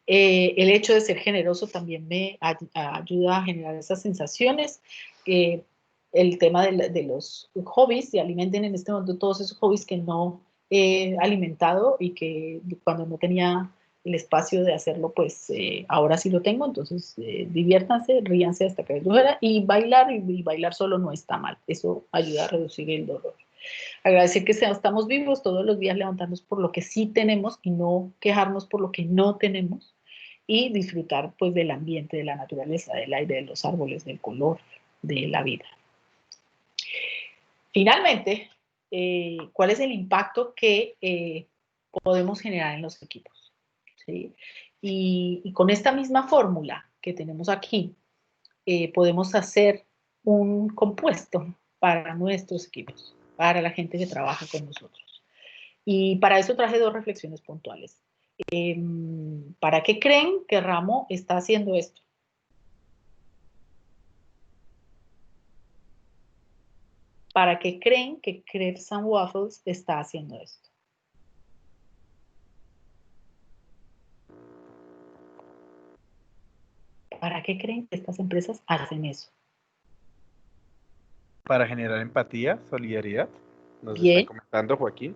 El hecho de ser generoso también me ayuda a generar esas sensaciones. El tema de los hobbies, y alimenten en este momento todos esos hobbies que no he alimentado y que cuando no tenía el espacio de hacerlo, pues ahora sí lo tengo. Entonces diviértanse, ríanse hasta que les duela, y bailar solo no está mal, eso ayuda a reducir el dolor. Agradecer que estamos vivos todos los días, levantarnos por lo que sí tenemos y no quejarnos por lo que no tenemos, y disfrutar pues del ambiente, de la naturaleza, del aire, de los árboles, del color, de la vida. Finalmente, ¿cuál es el impacto que podemos generar en los equipos? ¿Sí? Y con esta misma fórmula que tenemos aquí, podemos hacer un compuesto para nuestros equipos, para la gente que trabaja con nosotros. Y para eso traje dos reflexiones puntuales. ¿Para qué creen que Ramo está haciendo esto? ¿Para qué creen que Crepes and Waffles está haciendo esto? ¿Para qué creen que estas empresas hacen eso? Para generar empatía, solidaridad, nos está Bien, comentando Joaquín.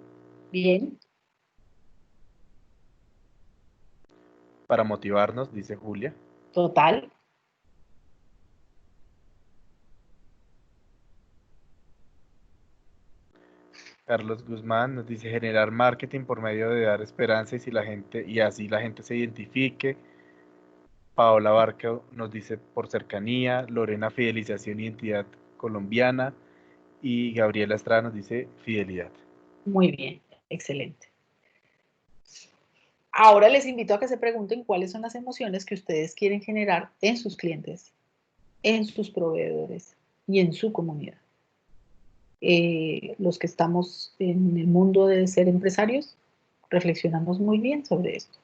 bien, Para motivarnos, dice Julia. total. Carlos Guzmán nos dice generar marketing por medio de dar esperanza, y si la gente, y así la gente se identifique Paola Barca nos dice por cercanía, Lorena fidelización y identidad colombiana y Gabriela Estrada nos dice fidelidad. Muy bien, excelente. Ahora les invito a que se pregunten cuáles son las emociones que ustedes quieren generar en sus clientes, en sus proveedores y en su comunidad. Los que estamos en el mundo de ser empresarios, reflexionamos muy bien sobre esto.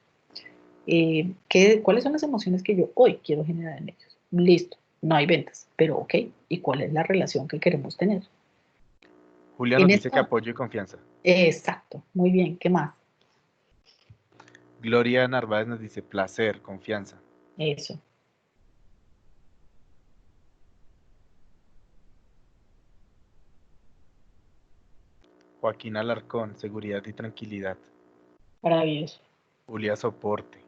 ¿Cuáles son las emociones que yo hoy quiero generar en ellos? Listo, no hay ventas, pero ok, ¿y cuál es la relación que queremos tener? Julia nos dice que apoyo y confianza. Exacto, muy bien, ¿qué más? Gloria Narváez nos dice placer, confianza. Eso. Joaquín Alarcón, seguridad y tranquilidad. Maravilloso. Julia, soporte.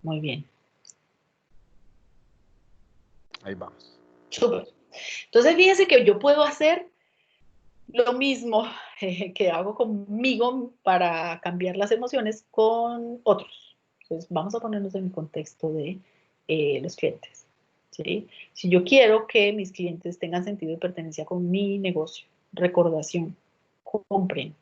Muy bien. Ahí vamos. Súper. Entonces, fíjense que yo puedo hacer lo mismo que hago conmigo para cambiar las emociones con otros. Entonces, vamos a ponernos en el contexto de los clientes. ¿Sí? Si yo quiero que mis clientes tengan sentido de pertenencia con mi negocio, recordación, compren.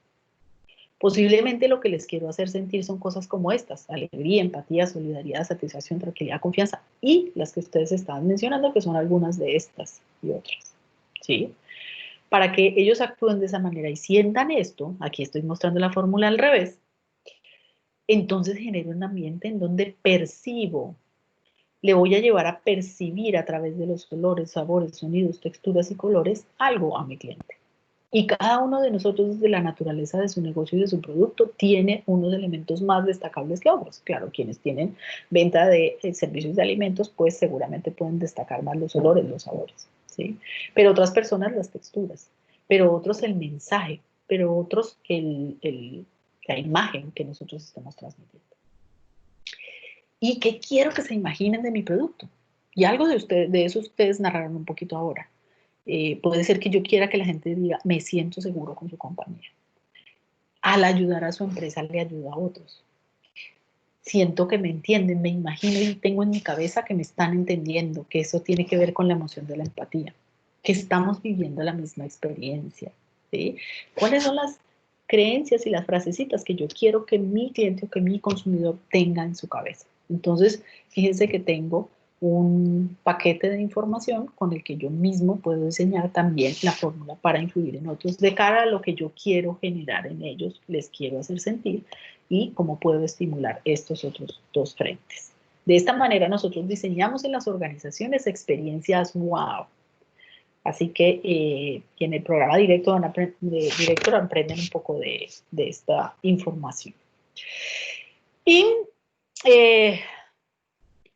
Posiblemente lo que les quiero hacer sentir son cosas como estas: alegría, empatía, solidaridad, satisfacción, tranquilidad, confianza, y las que ustedes estaban mencionando, que son algunas de estas y otras. ¿Sí? Para que ellos actúen de esa manera y sientan esto, aquí estoy mostrando la fórmula al revés, entonces genero un ambiente en donde percibo, le voy a llevar a percibir a través de los olores, sabores, sonidos, texturas y colores algo a mi cliente. Y cada uno de nosotros, desde la naturaleza de su negocio y de su producto, tiene unos elementos más destacables que otros. Claro, quienes tienen venta de servicios de alimentos, pues seguramente pueden destacar más los olores, los sabores, ¿sí? Pero otras personas las texturas, pero otros el mensaje, pero otros la imagen que nosotros estamos transmitiendo. ¿Y qué quiero que se imaginen de mi producto? Y algo de eso ustedes narraron un poquito ahora. Puede ser que yo quiera que la gente diga, me siento seguro con su compañía. Al ayudar a su empresa, le ayuda a otros. Siento que me entienden, me imagino y tengo en mi cabeza que me están entendiendo, que eso tiene que ver con la emoción de la empatía, que estamos viviendo la misma experiencia. ¿Sí? ¿Cuáles son las creencias y las frasecitas que yo quiero que mi cliente o que mi consumidor tenga en su cabeza? Entonces, fíjense que tengo un paquete de información con el que yo mismo puedo diseñar también la fórmula para influir en otros de cara a lo que yo quiero generar en ellos, les quiero hacer sentir, y cómo puedo estimular estos otros dos frentes. De esta manera nosotros diseñamos en las organizaciones experiencias wow. Así que en el programa directo aprenden un poco de esta información. Y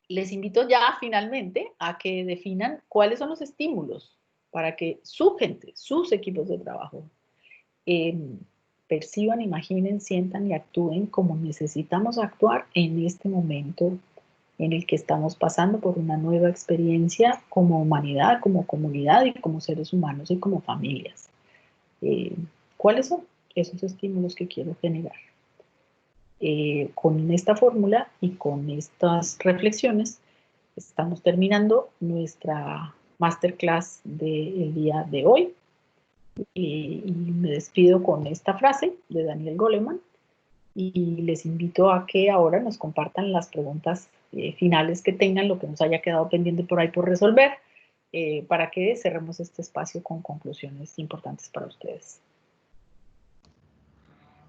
les invito ya finalmente a que definan cuáles son los estímulos para que su gente, sus equipos de trabajo, perciban, imaginen, sientan y actúen como necesitamos actuar en este momento en el que estamos pasando por una nueva experiencia como humanidad, como comunidad y como seres humanos y como familias. ¿Cuáles son esos estímulos que quiero generar? Con esta fórmula y con estas reflexiones estamos terminando nuestra masterclass del día de hoy. Y me despido con esta frase de Daniel Goleman y les invito a que ahora nos compartan las preguntas finales que tengan, lo que nos haya quedado pendiente por ahí por resolver, para que cerremos este espacio con conclusiones importantes para ustedes.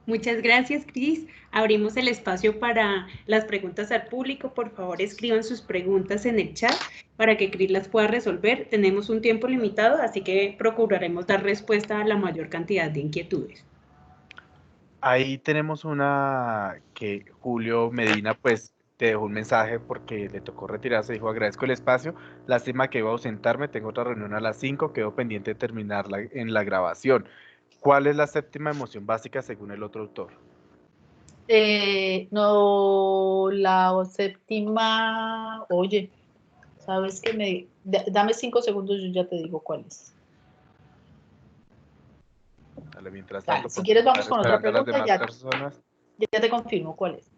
Muchas gracias, Cris. Abrimos el espacio para las preguntas al público. Por favor, escriban sus preguntas en el chat para que Cris las pueda resolver. Tenemos un tiempo limitado, así que procuraremos dar respuesta a la mayor cantidad de inquietudes. Ahí tenemos una que Julio Medina pues te dejó un mensaje porque le tocó retirarse, dijo agradezco el espacio, lástima que iba a ausentarme, tengo otra reunión a las 5, quedo pendiente de terminarla en la grabación. ¿Cuál es la séptima emoción básica según el otro autor? No, la séptima, oye, sabes que dame 5 segundos, yo ya te digo cuál es. Dale, mientras Dale, tanto, si pues quieres vamos estar con otra esperando a las pregunta y demás personas. ya te confirmo cuál es.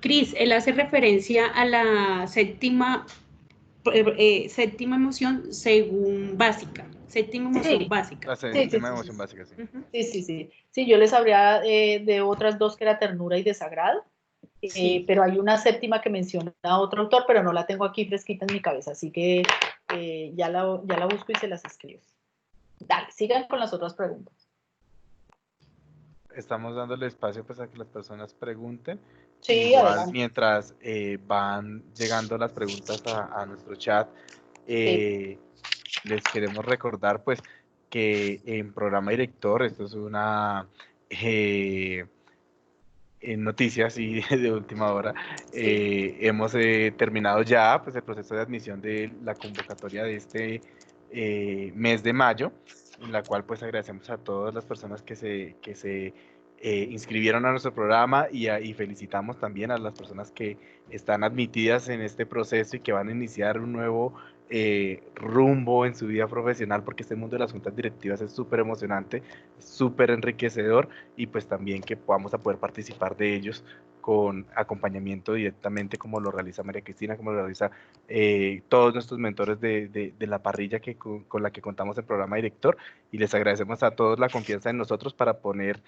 Cris, él hace referencia a la séptima emoción según básica. Séptima emoción Sí. básica. La Sí, séptima sí, emoción sí. básica, sí. Ujú. Sí. Sí, yo les habría de otras dos que era ternura y desagrado, Sí. pero hay una séptima que menciona a otro autor, pero no la tengo aquí fresquita en mi cabeza, así que ya la busco y se las escribo. Dale, sigan con las otras preguntas. Estamos dándole espacio pues a que las personas pregunten. Sí, Igual adelante. mientras van llegando las preguntas a nuestro chat, les queremos recordar pues que en programa director, esto es una noticias y de última hora, hemos terminado ya pues el proceso de admisión de la convocatoria de este mes de mayo, en la cual pues agradecemos a todas las personas que se inscribieron a nuestro programa y felicitamos también a las personas que están admitidas en este proceso y que van a iniciar un nuevo rumbo en su vida profesional, porque este mundo de las juntas directivas es súper emocionante, súper enriquecedor, y pues también que vamos a poder participar de ellos con acompañamiento directamente, como lo realiza María Cristina, como lo realiza todos nuestros mentores de la parrilla con la que contamos el programa director, y les agradecemos a todos la confianza en nosotros para poner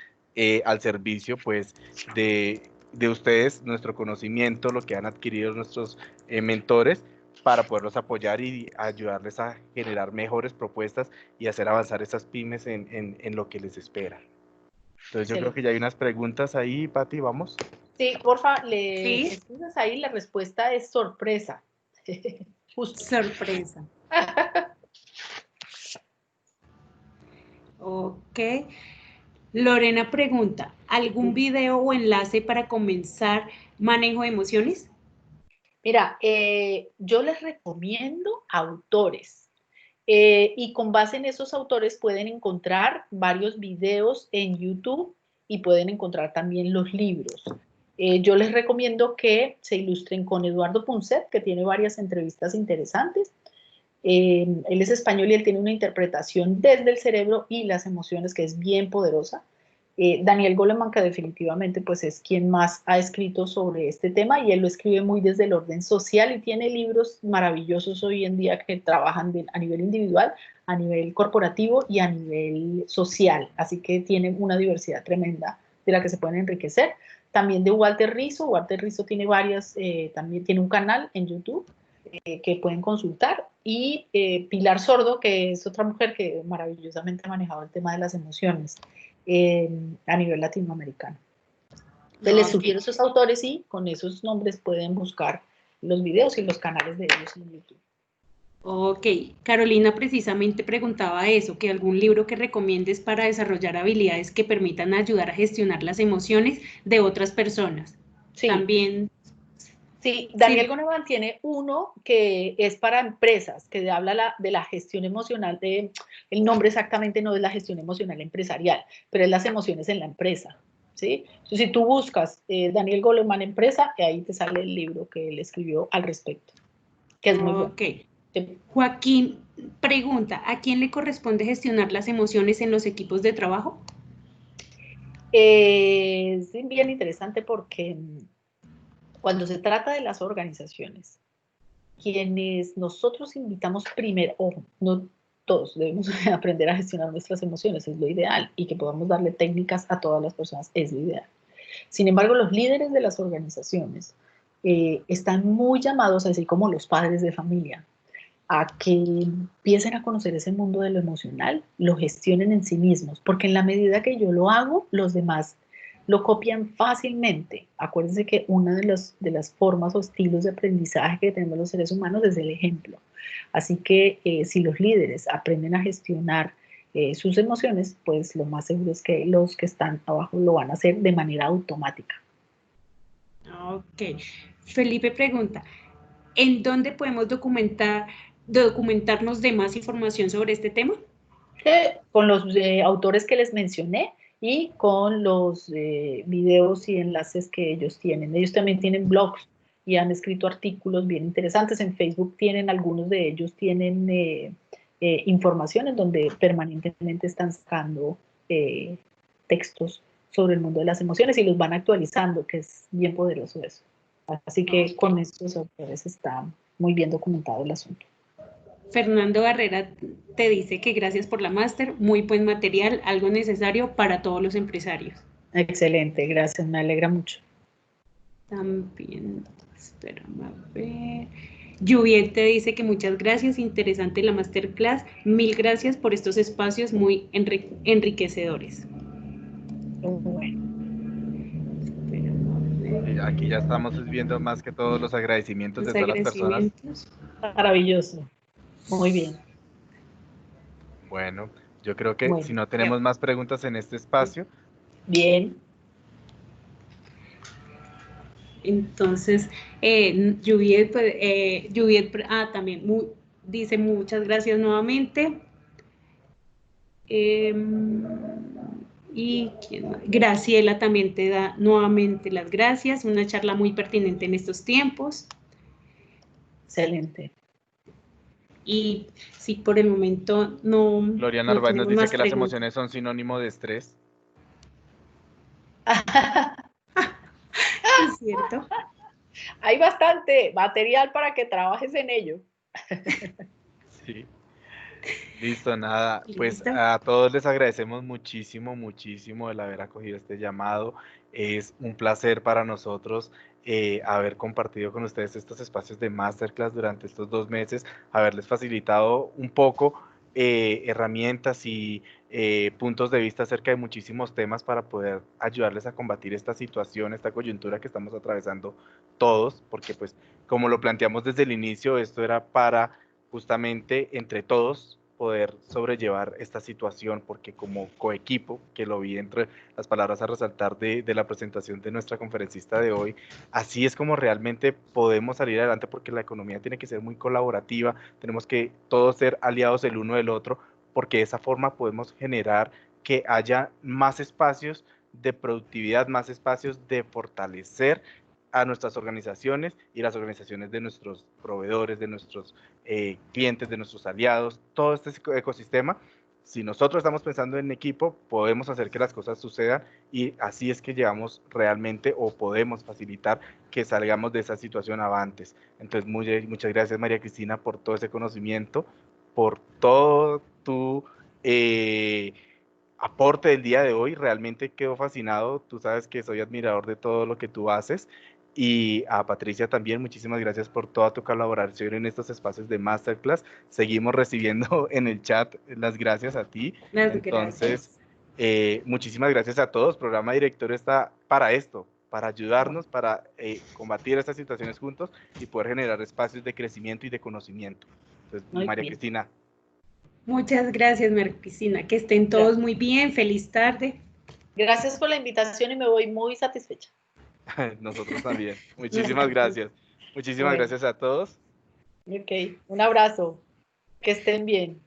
al servicio pues de ustedes nuestro conocimiento, lo que han adquirido nuestros mentores, para poderlos apoyar y ayudarles a generar mejores propuestas y hacer avanzar esas pymes en lo que les espera. Entonces yo creo que ya hay unas preguntas ahí, Pati, vamos. Sí, porfa, Sí. escribas ahí, la respuesta es sorpresa. Justo. Sorpresa. Ok. Lorena pregunta, ¿algún video o enlace para comenzar manejo de emociones? Mira, yo les recomiendo autores y con base en esos autores pueden encontrar varios videos en YouTube y pueden encontrar también los libros. Yo les recomiendo que se ilustren con Eduardo Punset, que tiene varias entrevistas interesantes. Él es español y él tiene una interpretación desde el cerebro y las emociones que es bien poderosa. Daniel Goleman, que definitivamente pues es quien más ha escrito sobre este tema, y él lo escribe muy desde el orden social y tiene libros maravillosos hoy en día que trabajan a nivel individual, a nivel corporativo y a nivel social, así que tienen una diversidad tremenda de la que se pueden enriquecer. También de Walter Rizzo tiene varias, también tiene un canal en YouTube que pueden consultar, y Pilar Sordo, que es otra mujer que maravillosamente ha manejado el tema de las emociones a nivel latinoamericano. Entonces, les sugiero esos autores y con esos nombres pueden buscar los videos y los canales de ellos en YouTube. Ok, Carolina precisamente preguntaba eso, que algún libro que recomiendes para desarrollar habilidades que permitan ayudar a gestionar las emociones de otras personas. Sí. También. Sí, Daniel Goleman tiene uno que es para empresas, que habla de la gestión emocional, el nombre exactamente no es la gestión emocional empresarial, pero es las emociones en la empresa, ¿sí? Entonces, si tú buscas Daniel Goleman empresa, ahí te sale el libro que él escribió al respecto, que es muy bueno. Sí. Joaquín pregunta, ¿a quién le corresponde gestionar las emociones en los equipos de trabajo? Es bien interesante porque cuando se trata de las organizaciones, quienes nosotros invitamos primero, ojo, no todos debemos aprender a gestionar nuestras emociones, es lo ideal, y que podamos darle técnicas a todas las personas es lo ideal. Sin embargo, los líderes de las organizaciones están muy llamados, así como los padres de familia, a que empiecen a conocer ese mundo de lo emocional, lo gestionen en sí mismos, porque en la medida que yo lo hago, los demás lo copian fácilmente. Acuérdense que una de las formas o estilos de aprendizaje que tenemos los seres humanos es el ejemplo. Así que si los líderes aprenden a gestionar sus emociones, pues lo más seguro es que los que están abajo lo van a hacer de manera automática. Ok. Felipe pregunta, ¿en dónde podemos documentarnos de más información sobre este tema? Con los autores que les mencioné y con los videos y enlaces que ellos tienen. Ellos también tienen blogs y han escrito artículos bien interesantes. En Facebook tienen, algunos de ellos tienen información en donde permanentemente están sacando textos sobre el mundo de las emociones y los van actualizando, que es bien poderoso eso. Así que con estos autores está muy bien documentado el asunto. Fernando Barrera te dice que gracias por la máster, muy buen material, algo necesario para todos los empresarios. Excelente, gracias, me alegra mucho. También, espérame a ver. Juviet te dice que muchas gracias, interesante la masterclass, mil gracias por estos espacios muy enriquecedores. Bueno. Aquí ya estamos viendo más que todos los agradecimientos de todas las personas. Maravilloso, muy bien. Bueno, yo creo que Bueno, si no tenemos más preguntas en este espacio. Bien. Entonces, Juviet, pues, también dice muchas gracias nuevamente. Y Graciela también te da nuevamente las gracias, una charla muy pertinente en estos tiempos. Excelente. Y si por el momento no. Gloria no Narváez nos tenemos dice más que las preguntas. emociones son sinónimo de estrés. Es cierto. Hay bastante material para que trabajes en ello. Sí. Listo, nada. Pues Listo. a todos les agradecemos muchísimo, muchísimo el haber acogido este llamado. Es un placer para nosotros haber compartido con ustedes estos espacios de masterclass durante estos 2 meses, haberles facilitado un poco herramientas y puntos de vista acerca de muchísimos temas para poder ayudarles a combatir esta situación, esta coyuntura que estamos atravesando todos, porque pues como lo planteamos desde el inicio, esto era para justamente entre todos poder sobrellevar esta situación, porque como coequipo, que lo vi entre las palabras a resaltar de la presentación de nuestra conferencista de hoy, así es como realmente podemos salir adelante, porque la economía tiene que ser muy colaborativa, tenemos que todos ser aliados el uno del otro, porque de esa forma podemos generar que haya más espacios de productividad, más espacios de fortalecer a nuestras organizaciones y las organizaciones de nuestros proveedores, de nuestros clientes, de nuestros aliados, todo este ecosistema. Si nosotros estamos pensando en equipo, podemos hacer que las cosas sucedan y así es que llevamos realmente o podemos facilitar que salgamos de esa situación avantes. Entonces, muchas gracias María Cristina por todo ese conocimiento, por todo tu aporte del día de hoy. Realmente quedo fascinado. Tú sabes que soy admirador de todo lo que tú haces. Y a Patricia también, muchísimas gracias por toda tu colaboración en estos espacios de Masterclass. Seguimos recibiendo en el chat las gracias a ti. Entonces, muchísimas gracias a todos. Programa Directorio está para esto, para ayudarnos, para combatir estas situaciones juntos y poder generar espacios de crecimiento y de conocimiento. Entonces, Muy María bien. Cristina. Muchas gracias, María Cristina. Que estén todos muy bien. Feliz tarde. Gracias por la invitación y me voy muy satisfecha. Nosotros también. Muchísimas gracias. Muchísimas Bueno. gracias a todos. Ok, un abrazo. Que estén bien.